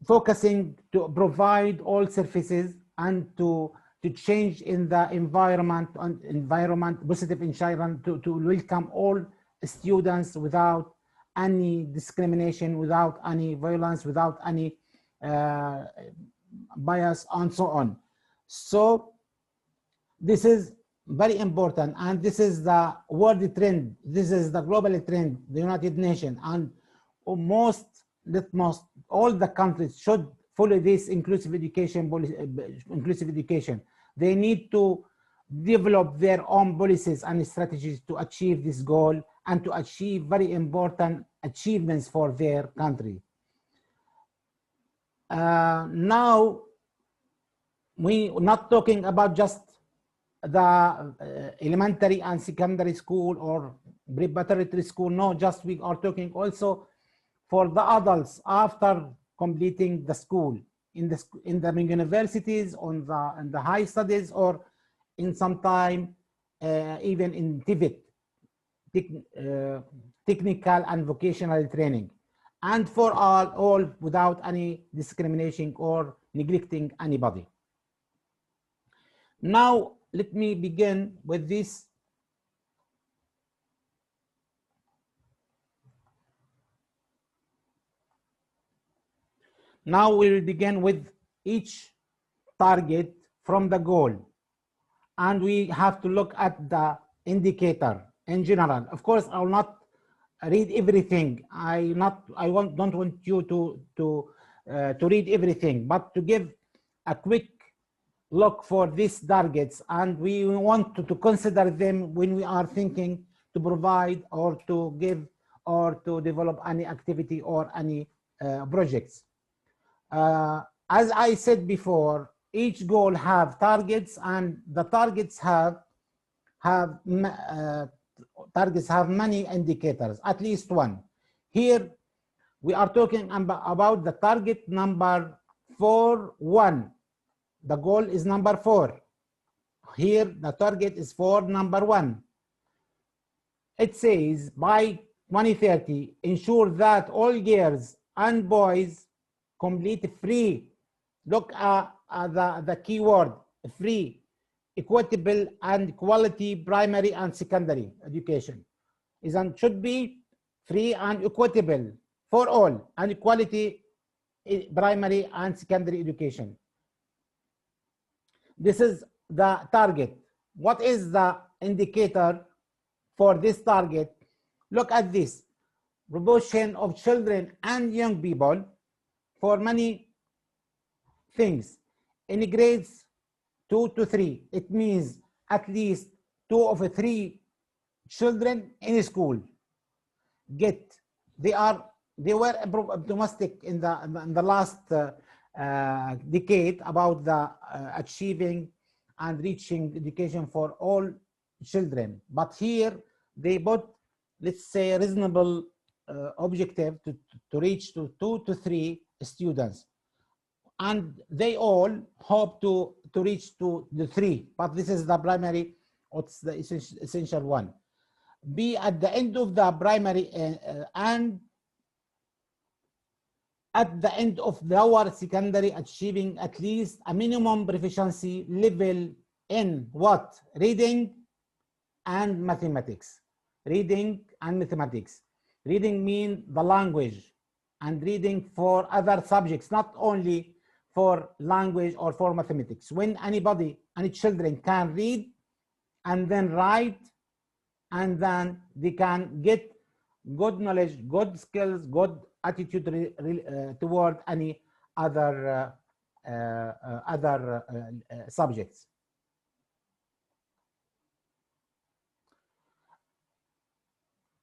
focusing to provide all services and to change in the environment positive environment to welcome all students without any discrimination, without any violence, without any bias, and so on. So this is very important, and this is the world trend. This is the global trend, the United Nations, and most all the countries should follow this inclusive education They need to develop their own policies and strategies to achieve this goal and to achieve very important achievements for their country. Now, we're not talking about just the elementary and secondary school or preparatory school. No, just we are talking also for the adults after completing the school in the universities, in the high studies, or in some time even in TVET, technical and vocational training, and for all without any discrimination or neglecting anybody. Now let me begin with this. Now we will begin with each target from the goal, and we have to look at the indicator in general. Of course, I will not read everything. Don't want you to read everything, but to give a quick look for these targets, and we want to consider them when we are thinking to provide or to give or to develop any activity or any projects. As I said before, each goal have targets, and the targets have many indicators, at least one. Here we are talking about the target number 4.1. The goal is number 4. Here the target is for number 1. It says by 2030, ensure that all girls and boys complete free. Look at the keyword, free, equitable and quality primary and secondary education. Should be free and equitable for all, and quality primary and secondary education. This is the target. What is the indicator for this target? Look at this proportion of children and young people for many things. In grades 2 to 3, it means at least 2 of 3 children in school they were optimistic in the last decade about the achieving and reaching education for all children, but here they put, let's say, a reasonable objective to reach to 2 to 3 students, and they all hope to reach to the 3, but this is the primary, what's the essential one. Be at the end of the primary and at the end of lower secondary achieving at least a minimum proficiency level in what? Reading and mathematics. Reading and mathematics. Reading means the language, and reading for other subjects, not only for language or for mathematics. When anybody, any children can read and then write, and then they can get good knowledge, good skills, good attitude toward any other subjects.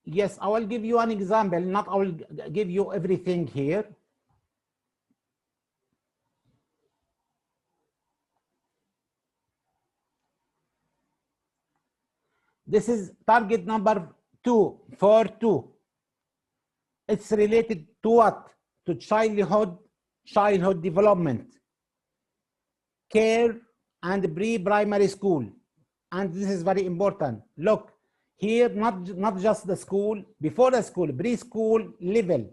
Yes, I will give you an example. Not I will give you everything here. This is target number 2, 4.2. It's related to what? To childhood development, care, and pre-primary school. And this is very important. Look, here, not just the school, before the school, preschool level,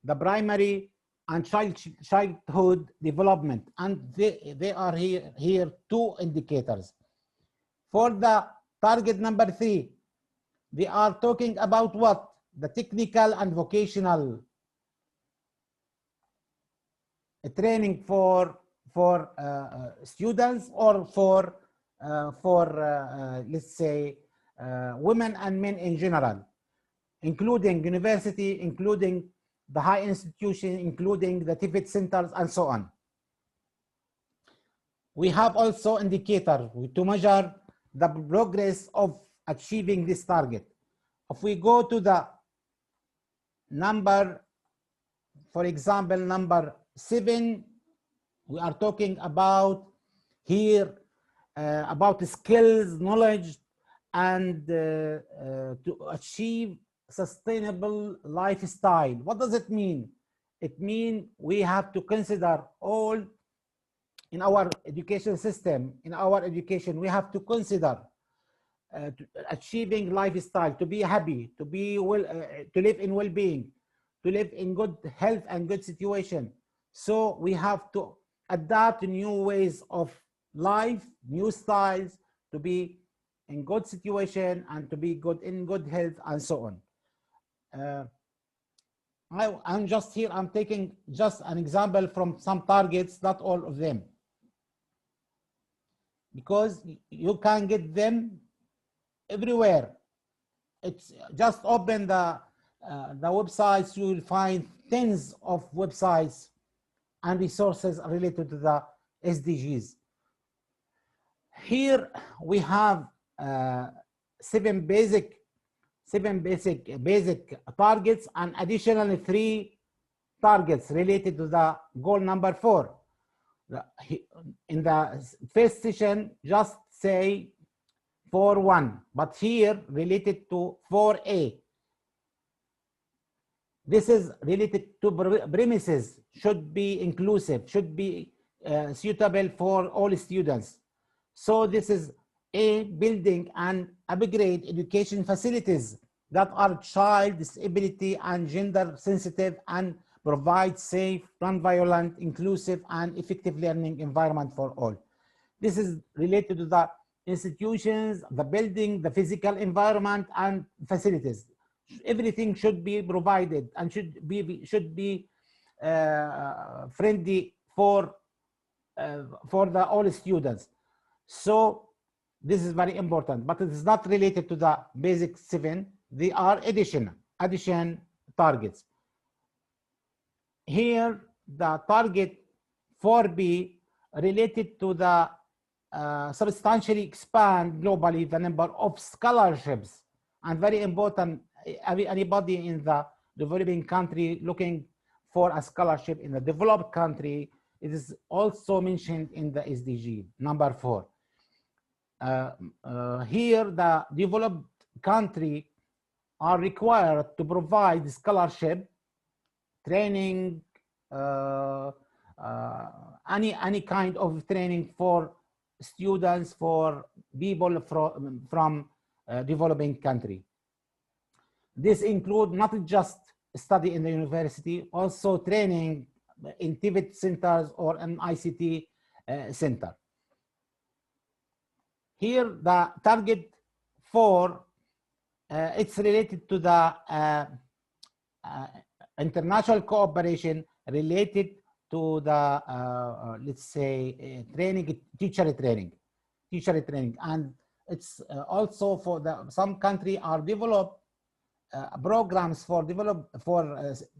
the primary and childhood development. And they are here 2 indicators. For the target number 3, they are talking about what? The technical and vocational training for students, or for let's say women and men in general, including university, including the high institution, including the TVET centers, and so on. We have also indicator to measure the progress of achieving this target. If we go to the number, for example, number 7, we are talking about here about skills, knowledge, and to achieve sustainable lifestyle. What does it mean? It means we have to consider all in our education system, in our education, we have to consider achieving lifestyle, to be happy, to be well, to live in well-being, to live in good health and good situation. So we have to adapt new ways of life, new styles, to be in good situation and to be good in good health, and so on. I'm just here, I'm taking just an example from some targets, not all of them, because you can get them everywhere. It's just open the websites, you will find tens of websites and resources related to the SDGs. Here we have 7 basic targets and additional 3 targets related to the goal number 4. In the first session, just say 4.1, but here related to 4A. This is related to premises, should be inclusive, should be suitable for all students. So this is A, building and upgrade education facilities that are child, disability, and gender sensitive and provide safe, non-violent, inclusive, and effective learning environment for all. This is related to the institutions, the building, the physical environment, and facilities. Everything should be provided and should be friendly for the all students. So this is very important, but it is not related to the basic 7. They are addition targets. Here, the target 4B related to the substantially expand globally the number of scholarships, and very important, anybody in the developing country looking for a scholarship in the developed country, it is also mentioned in the SDG number 4. Here, the developed country are required to provide scholarship, training, any kind of training for students, for people from developing country. This include not just study in the university, also training in TVET centers or an ICT center. Here, the target 4, it's related to the international cooperation related to the let's say training, teacher training, and it's also for some country are develop programs for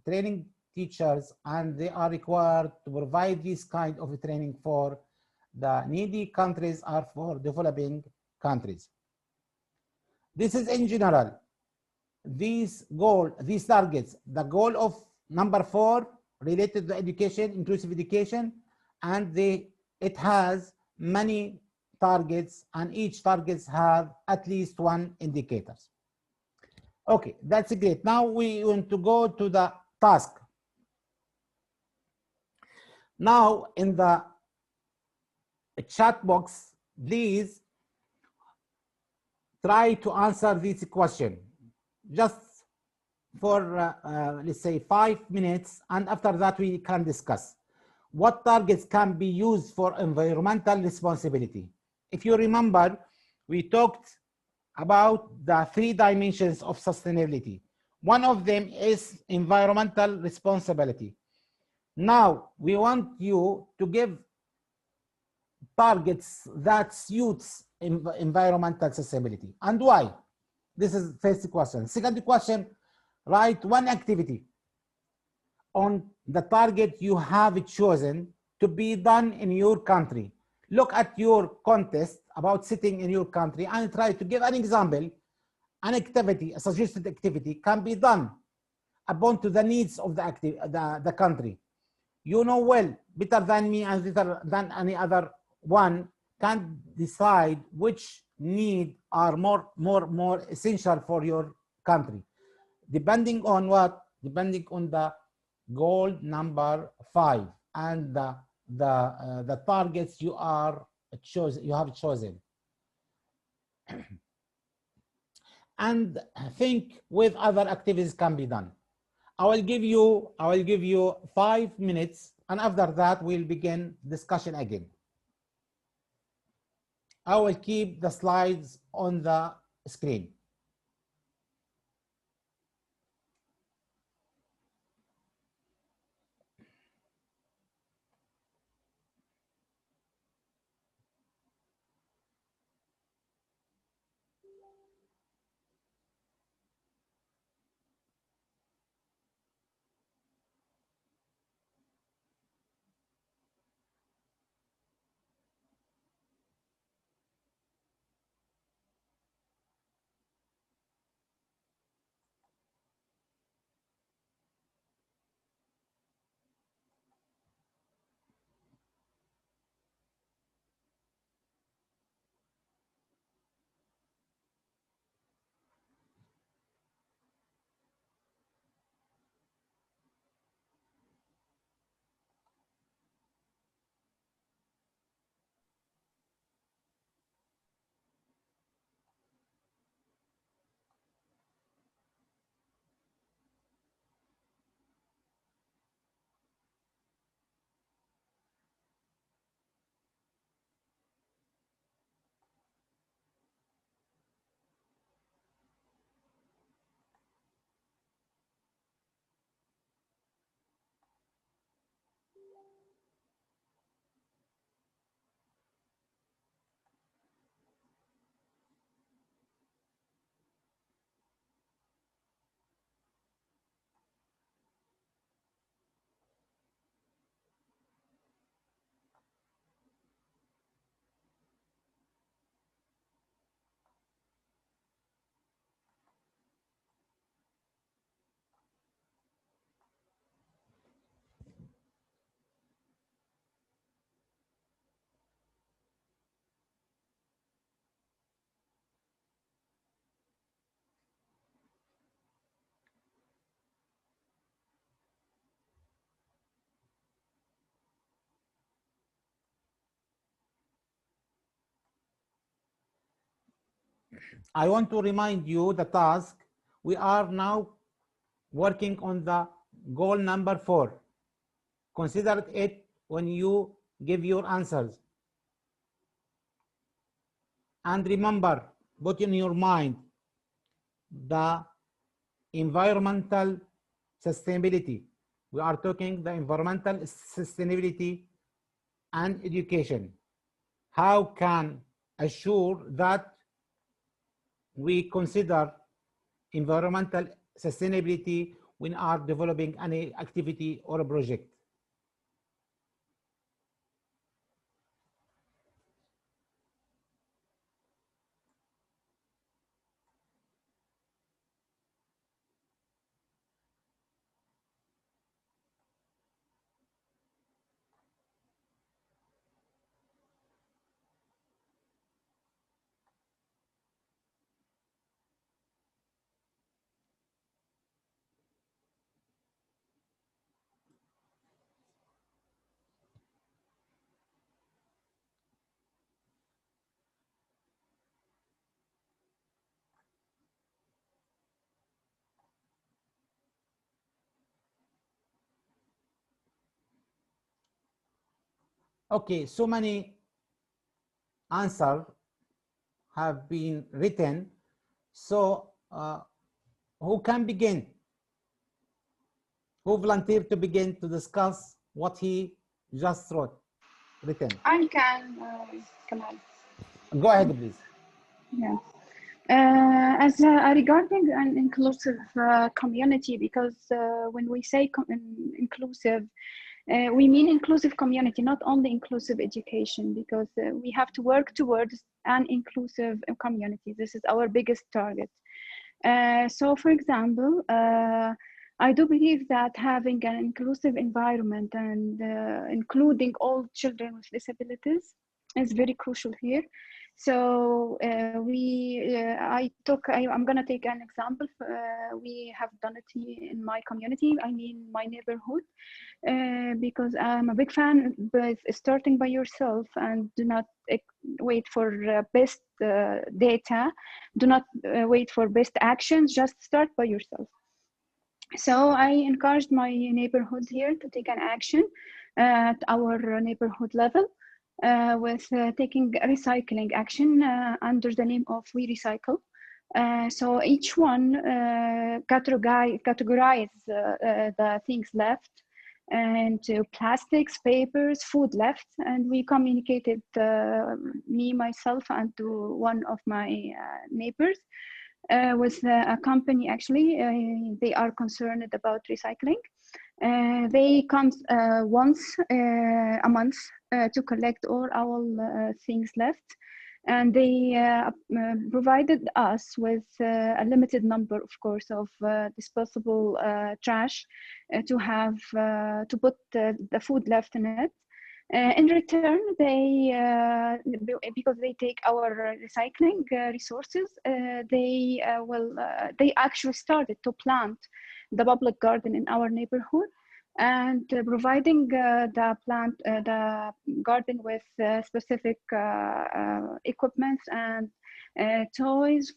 training teachers, and they are required to provide this kind of training for the needy countries or for developing countries. This is in general. These targets, the goal of number 4 related to education, inclusive education, and it has many targets, and each targets have at least 1 indicators. Okay, that's great. Now we want to go to the task. Now in the chat box, please try to answer this question just for let's say 5 minutes, and after that we can discuss what targets can be used for environmental responsibility. If you remember, we talked about the 3 dimensions of sustainability. One of them is environmental responsibility. Now we want you to give targets that suits environmental sustainability, and why. This is first question. Second question, write 1 activity on the target you have chosen to be done in your country. Look at your context about sitting in your country and try to give an example. An activity, a suggested activity, can be done upon to the needs of the country. You know well, better than me and better than any other one, can decide which need are more essential for your country, depending on what? Depending on the goal number 5 and the targets you have chosen. And think with other activities can be done. I will give you 5 minutes, and after that we'll begin discussion again. I will keep the slides on the screen. I want to remind you the task. We are now working on the goal number 4. Consider it when you give your answers. And remember, put in your mind the environmental sustainability. We are talking the environmental sustainability and education. How can assure that we consider environmental sustainability when are developing any activity or a project? Okay, so many answers have been written. So who can begin? Who volunteered to begin to discuss what he just written? I can, Kamal. Go ahead, please. Yeah. As regarding an inclusive community, because when we say inclusive, we mean inclusive community, not only inclusive education, because we have to work towards an inclusive community. This is our biggest target. So, for example, I do believe that having an inclusive environment and including all children with disabilities is very crucial here. So I'm gonna take an example. We have done it in my community, I mean my neighborhood, because I'm a big fan of starting by yourself and do not wait for best data, do not wait for best actions, just start by yourself. So I encouraged my neighborhood here to take an action at our neighborhood level with taking recycling action under the name of We Recycle. So each one categorize the things left into plastics, papers, food left, and we communicated me, myself, and to one of my neighbors. With a company, actually, they are concerned about recycling. They come once a month to collect all our things left, and they provided us with a limited number, of course, of disposable trash to have to put the food left in it. In return, they because they take our recycling resources, they actually started to plant the public garden in our neighborhood, and providing the garden with specific equipment and toys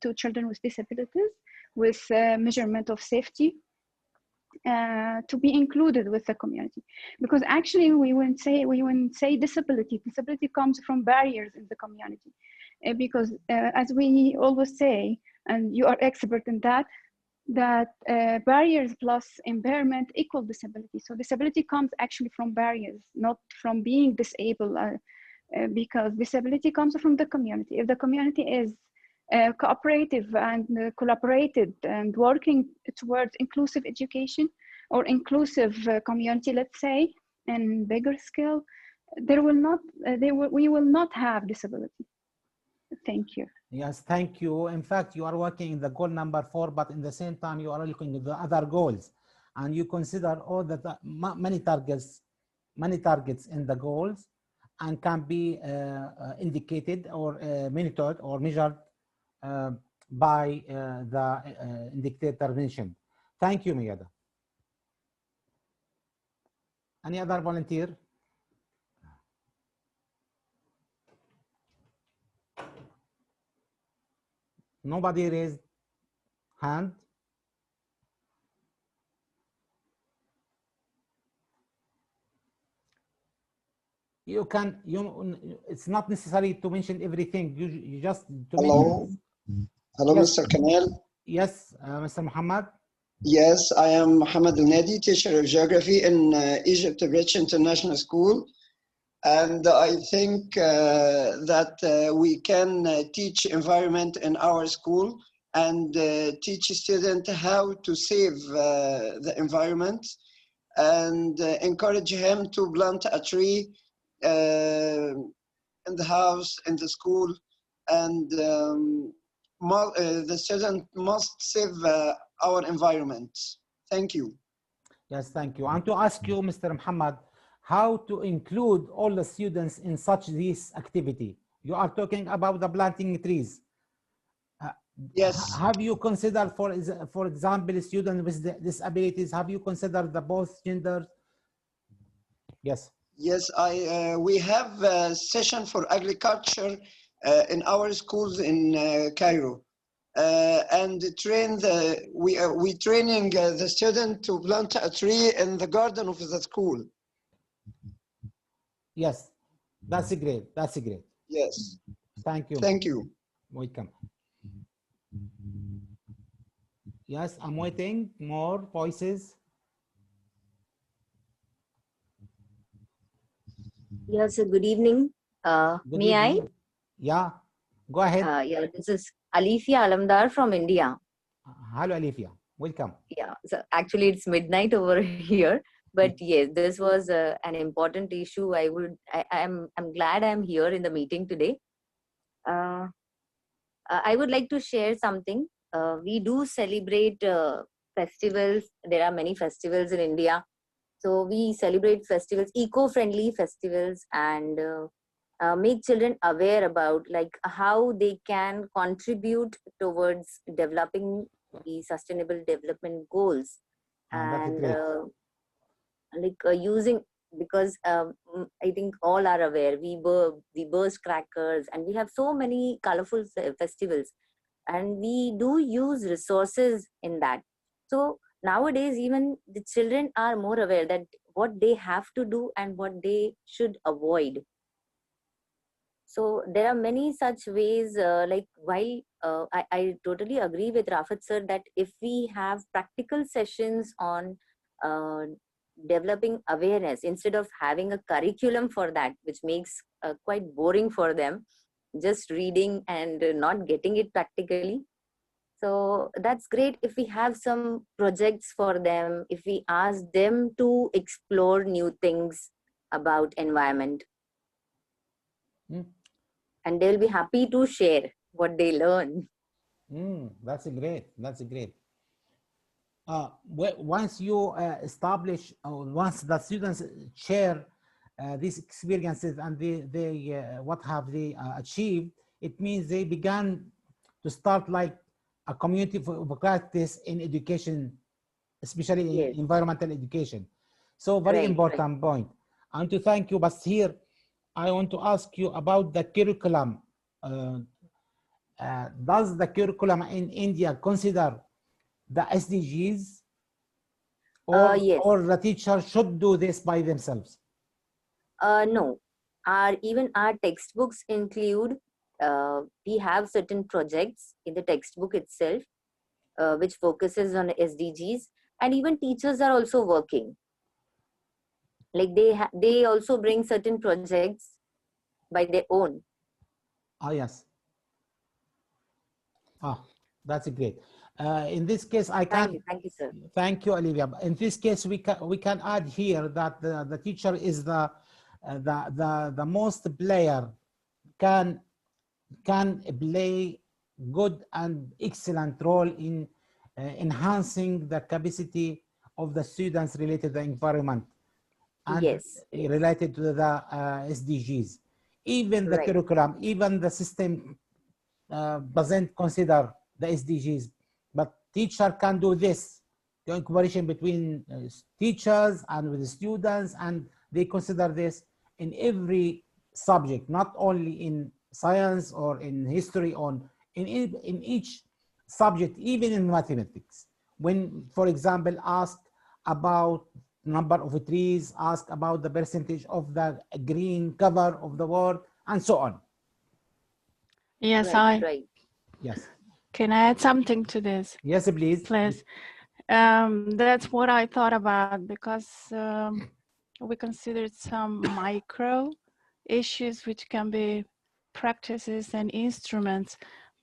to children with disabilities, with measurement of safety. To be included with the community, because actually we wouldn't say disability. Disability comes from barriers in the community, because as we always say, and you are expert in that, barriers plus impairment equal disability. So disability comes actually from barriers, not from being disabled, because disability comes from the community. If the community is cooperative and collaborated and working towards inclusive education or inclusive community, let's say, in bigger scale, we will not have disability. Thank you. Yes, thank you. In fact, you are working in the goal number 4, but in the same time, you are looking at the other goals, and you consider all the many targets in the goals, and can be indicated or monitored or measured by the indicator mentioned. Thank you, Miyada. Any other volunteer? Nobody raised hand. You can, it's not necessary to mention everything. You just to Hello. mention. Hello, Yes. Mr. Kamal. Yes, Mr. Muhammad. Yes, I am Muhammad Al Nadi, teacher of geography in Egypt Rich International School. And I think that we can teach environment in our school and teach students how to save the environment and encourage him to plant a tree in the house, in the school, and the student must save our environment. Thank you. Yes, thank you. And to ask you, Mr. Muhammad, how to include all the students in such this activity? You are talking about the planting trees. Yes. Have you considered, for example, students with disabilities? Have you considered the both genders? Yes. Yes, we have a session for agriculture in our schools in Cairo, and we training the student to plant a tree in the garden of the school. Yes, that's great. That's great. Yes. Thank you. Thank you. Welcome. Yes, I'm waiting. More voices. Yes, good evening. Good May I? evening. Yeah, go ahead. Yeah, this is Alifia Alamdar from India. Hello, Alifia. Welcome. Yeah, so actually it's midnight over here, but yes, this was an important issue. I'm glad I'm here in the meeting today. I would like to share something. We do celebrate festivals. There are many festivals in India. So we celebrate festivals, eco-friendly festivals, and make children aware about like how they can contribute towards developing the sustainable development goals, and using, because I think all are aware we burst crackers and we have so many colorful festivals, and we do use resources in that. So nowadays even the children are more aware that what they have to do and what they should avoid. So there are many such ways, I totally agree with Rafat sir that if we have practical sessions on uh, developing awareness instead of having a curriculum for that, which makes quite boring for them, just reading and not getting it practically. So that's great if we have some projects for them, if we ask them to explore new things about environment. And they'll be happy to share what they learn. That's great. That's great. Once you establish, once the students share these experiences and they what have they achieved, it means they began to start like a community for practice in education, especially in environmental education. So very important point. I want to thank you, but here I want to ask you about the curriculum. Does the curriculum in India consider the SDGs, or or the teacher should do this by themselves? No, even our textbooks include, we have certain projects in the textbook itself, which focuses on SDGs, and even teachers are also working. Like they also bring certain projects by their own. Yes. That's great. In this case, I can thank you, sir. Thank you, Olivia. In this case, we can add here that the teacher is the most player, can play good and excellent role in enhancing the capacity of the students related to the environment and related to the SDGs. Even the curriculum, even the system doesn't consider the SDGs, but teacher can do this, the cooperation between teachers and with the students, and they consider this in every subject, not only in science or in history, on in each subject, even in mathematics. When, for example, asked about number of trees, ask about the percentage of the green cover of the world, and so on. Yes, Right. Yes. Can I add something to this? Yes, please. Please. That's what I thought about, because we considered some micro issues which can be practices and instruments,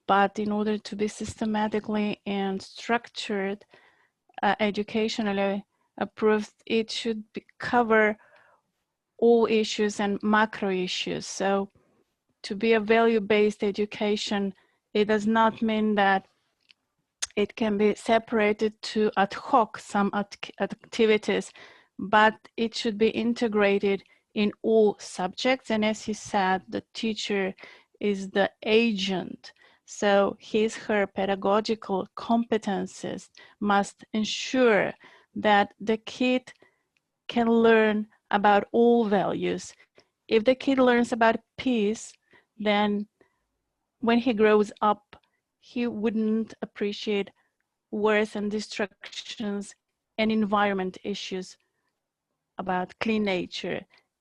but in order to be systematically and structured, educationally approved, it should cover all issues and macro issues. So to be a value-based education, it does not mean that it can be separated to ad hoc some activities, but it should be integrated in all subjects. And as he said, the teacher is the agent. So his, her pedagogical competences must ensure that the kid can learn about all values. If the kid learns about peace, then when he grows up, he wouldn't appreciate wars and destructions and environment issues about clean nature.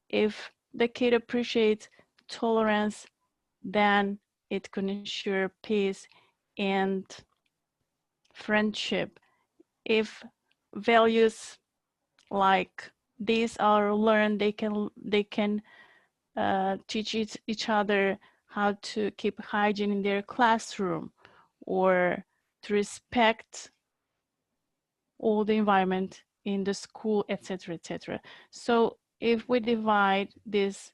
If the kid appreciates tolerance, then it can ensure peace and friendship. If values like these are learned, they can teach each other how to keep hygiene in their classroom, or to respect all the environment in the school, etc., etc. So if we divide these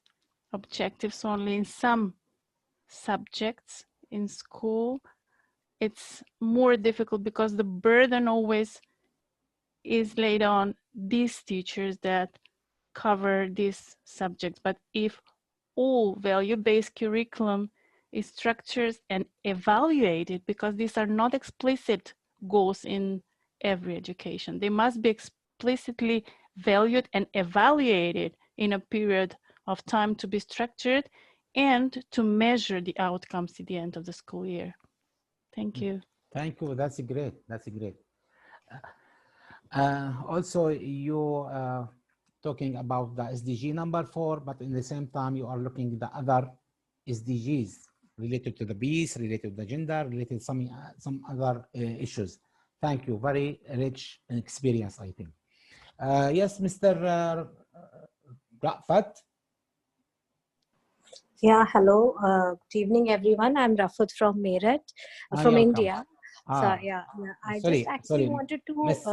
objectives only in some subjects in school, it's more difficult because the burden always is laid on these teachers that cover these subjects. But if all value-based curriculum is structured and evaluated, because these are not explicit goals in every education, they must be explicitly valued and evaluated in a period of time to be structured and to measure the outcomes at the end of the school year. Thank you. Thank you. That's great. That's great. Also, you talking about the SDG number 4, but in the same time, you are looking at the other SDGs related to the peace, related to the gender, related to some other issues. Thank you. Very rich experience, I think. Yes, Mr. Rafat. Yeah, hello. Good evening, everyone. I'm Rafat from Meerut, from India. So I just actually wanted to, Ms.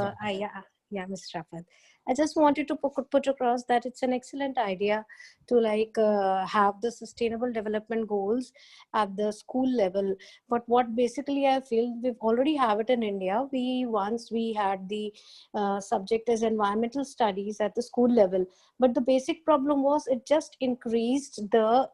Rafat. I just wanted to put across that it's an excellent idea to have the sustainable development goals at the school level. But what basically I feel we've already have it in India. Once we had the subject as environmental studies at the school level, but the basic problem was it just increased the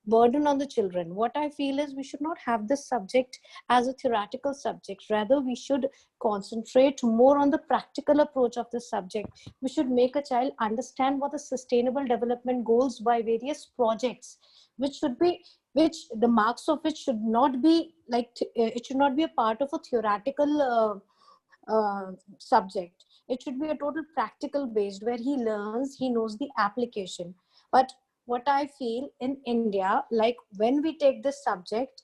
burden on the children. What I feel is we should not have this subject as a theoretical subject. Rather, we should concentrate more on the practical approach of this subject. We should make a child understand what the sustainable development goals by various projects, which the marks of which should not be it should not be a part of a theoretical subject. It should be a total practical based where he learns, he knows the application. But what I feel in India, like when we take this subject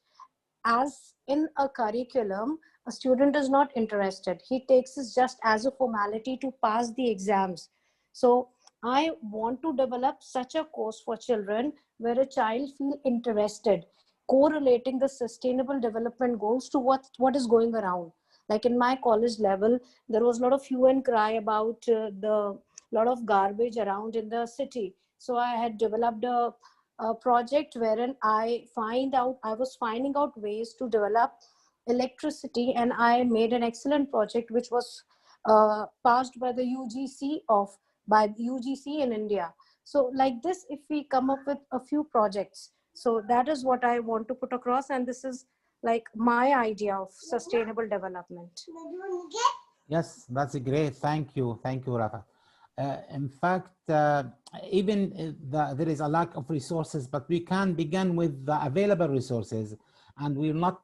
as in a curriculum, a student is not interested. He takes this just as a formality to pass the exams. So I want to develop such a course for children where a child feel interested, correlating the sustainable development goals to what is going around. Like in my college level, there was a lot of hue and cry about the lot of garbage around in the city. So I had developed a project wherein I was finding out ways to develop electricity, and I made an excellent project which was passed by the UGC in India. So like this, if we come up with a few projects, so that is what I want to put across, and this is like my idea of sustainable development. Yes, that's great. Thank you, Rafa. In fact, even there is a lack of resources, but we can begin with the available resources. and we will not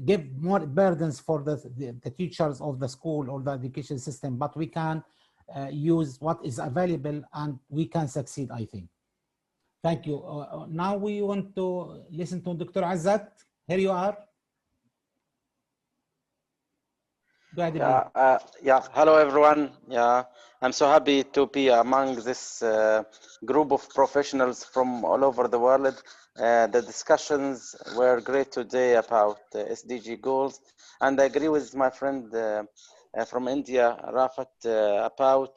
give more burdens for the teachers of the school or the education system, but we can use what is available and we can succeed, I think. Thank you. Now we want to listen to Dr. Azzat. Here you are. Go ahead. Yeah. Hello, everyone. Yeah, I'm so happy to be among this group of professionals from all over the world. The discussions were great today about SDG goals, and I agree with my friend from India, Rafat, about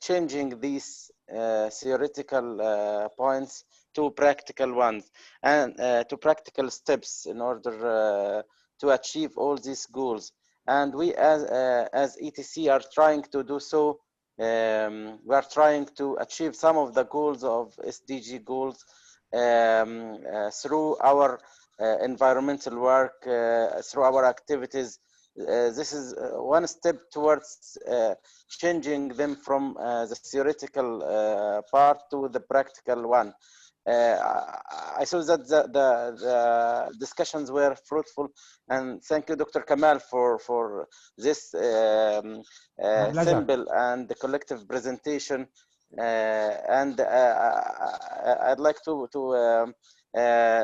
changing these theoretical points to practical ones and to practical steps in order to achieve all these goals. And we as ETC are trying to do so. We are trying to achieve some of the goals of SDG goals through our environmental work, through our activities. This is one step towards changing them from the theoretical part to the practical one. I saw that the discussions were fruitful, and thank you, Dr. Kamal, for this simple and the collective presentation. And I'd like to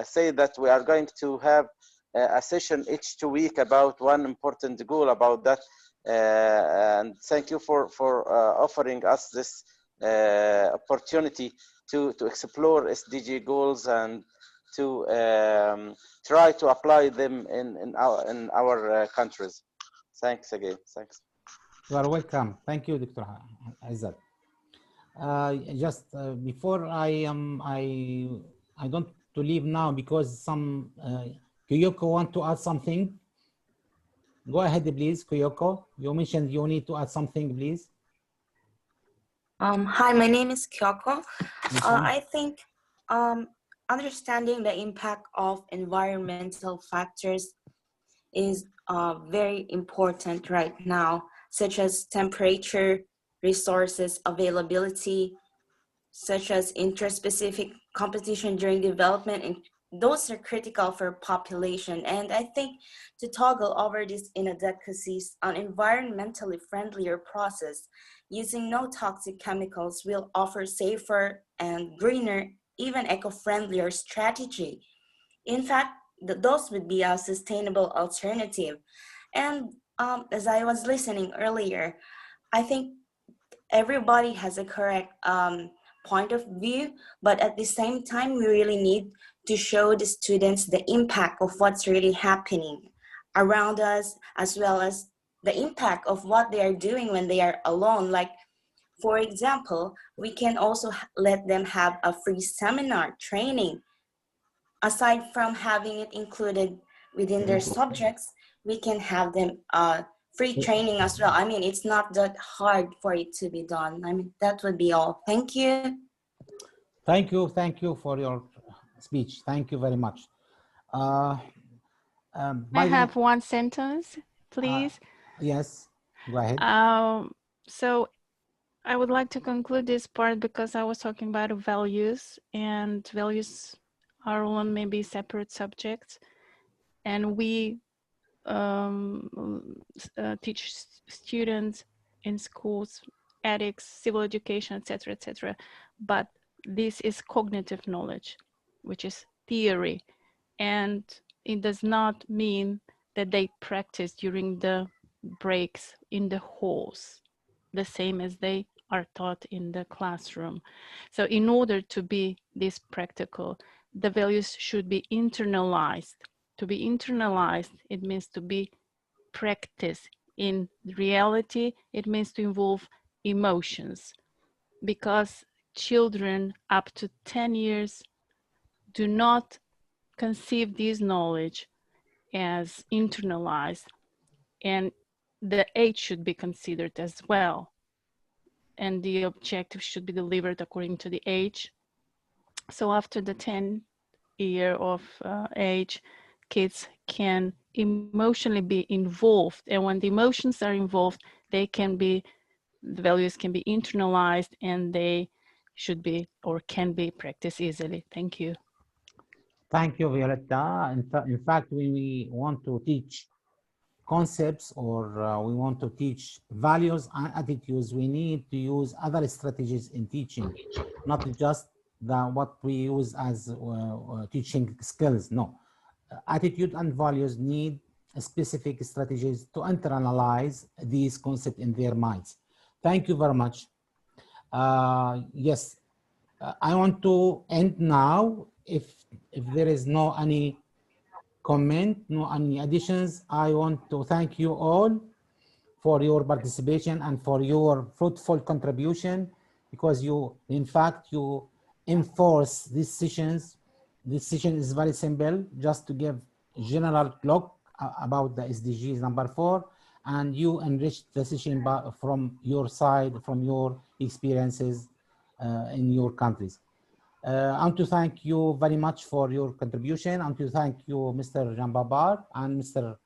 say that we are going to have a session each 2 weeks about one important goal about that. And thank you for offering us this opportunity to explore SDG goals and to try to apply them in our countries. Thanks again. Thanks. You are welcome. Thank you, Dr. Azzat. Just before I don't to leave now because some Kyoko want to add something. Go ahead, please, Kyoko. You mentioned you need to add something, please. Hi, my name is Kyoko. I think understanding the impact of environmental factors is very important right now, such as temperature, resources availability, such as interspecific competition during development, and those are critical for population. And I think to toggle over these inadequacies, an environmentally friendlier process using no toxic chemicals will offer safer and greener, even eco-friendlier strategy. In fact, those would be a sustainable alternative. And as I was listening earlier, I think everybody has a correct point of view, but at the same time, we really need to show the students the impact of what's really happening around us, as well as the impact of what they are doing when they are alone. Like, for example, we can also let them have a free seminar training. Aside from having it included within their subjects, we can have them free training as well. I mean, it's not that hard for it to be done. I mean, that would be all. Thank you. Thank you for your speech. Thank you very much. I have one sentence, please. Yes, go ahead. So I would like to conclude this part because I was talking about values, and values are on maybe separate subjects, and we teach students in schools ethics, civil education, etc., etc. But this is cognitive knowledge, which is theory, and it does not mean that they practice during the breaks in the halls the same as they are taught in the classroom. So in order to be this practical, the values should be internalized. To be internalized, it means to be practiced. In reality, it means to involve emotions, because children up to 10 years do not conceive this knowledge as internalized, and the age should be considered as well. And the objective should be delivered according to the age. So after the 10 year of age, kids can emotionally be involved. And when the emotions are involved, they can be, the values can be internalized, and they should be or can be practiced easily. Thank you. Thank you, Violetta. In fact, when we want to teach concepts or we want to teach values and attitudes, we need to use other strategies in teaching, not just what we use as teaching skills. No, attitude and values need specific strategies to internalize these concepts in their minds. Thank you very much. Yes, I want to end now. If there is no any comment, no any additions, I want to thank you all for your participation and for your fruitful contribution, because you, in fact, you enforce these sessions. This session is very simple, just to give general look about the SDGs number 4, and you enrich the session from your side, from your experiences in your countries. I want to thank you very much for your contribution. I want to thank you, Mr. Jambabar and Mr.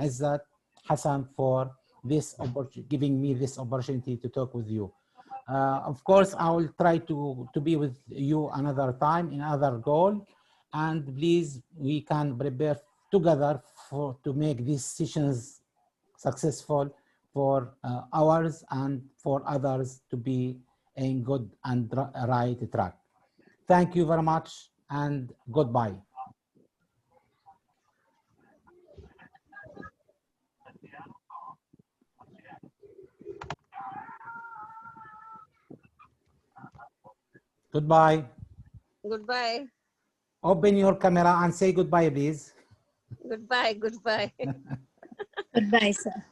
Izzat Hassan, for this giving me this opportunity to talk with you. Of course, I will try to be with you another time in other goal, and please, we can prepare together to make these sessions successful for ours and for others to be in good and right track. Thank you very much and goodbye. Goodbye. Goodbye. Open your camera and say goodbye, please. Goodbye. Goodbye. Goodbye, sir.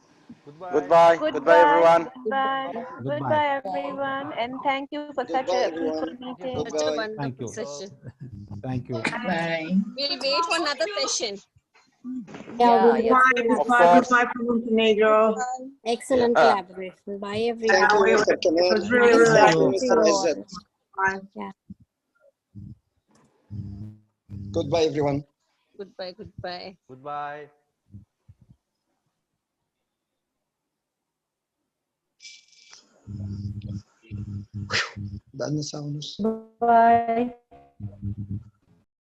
Goodbye. Goodbye, everyone. Goodbye. Goodbye, everyone. And thank you for such a fruitful meeting. Such a wonderful session. Thank you. Bye. We'll wait for another session. Yeah, yes, goodbye from Montenegro. Excellent collaboration. Bye, everyone. Thank you, Mr. Kamal. It was really, really Thank you, nice to Mr. see you Izzat. all. Yeah. Goodbye, everyone. Goodbye. Goodbye. Goodbye. بقالنا ساعة ونص. Bye.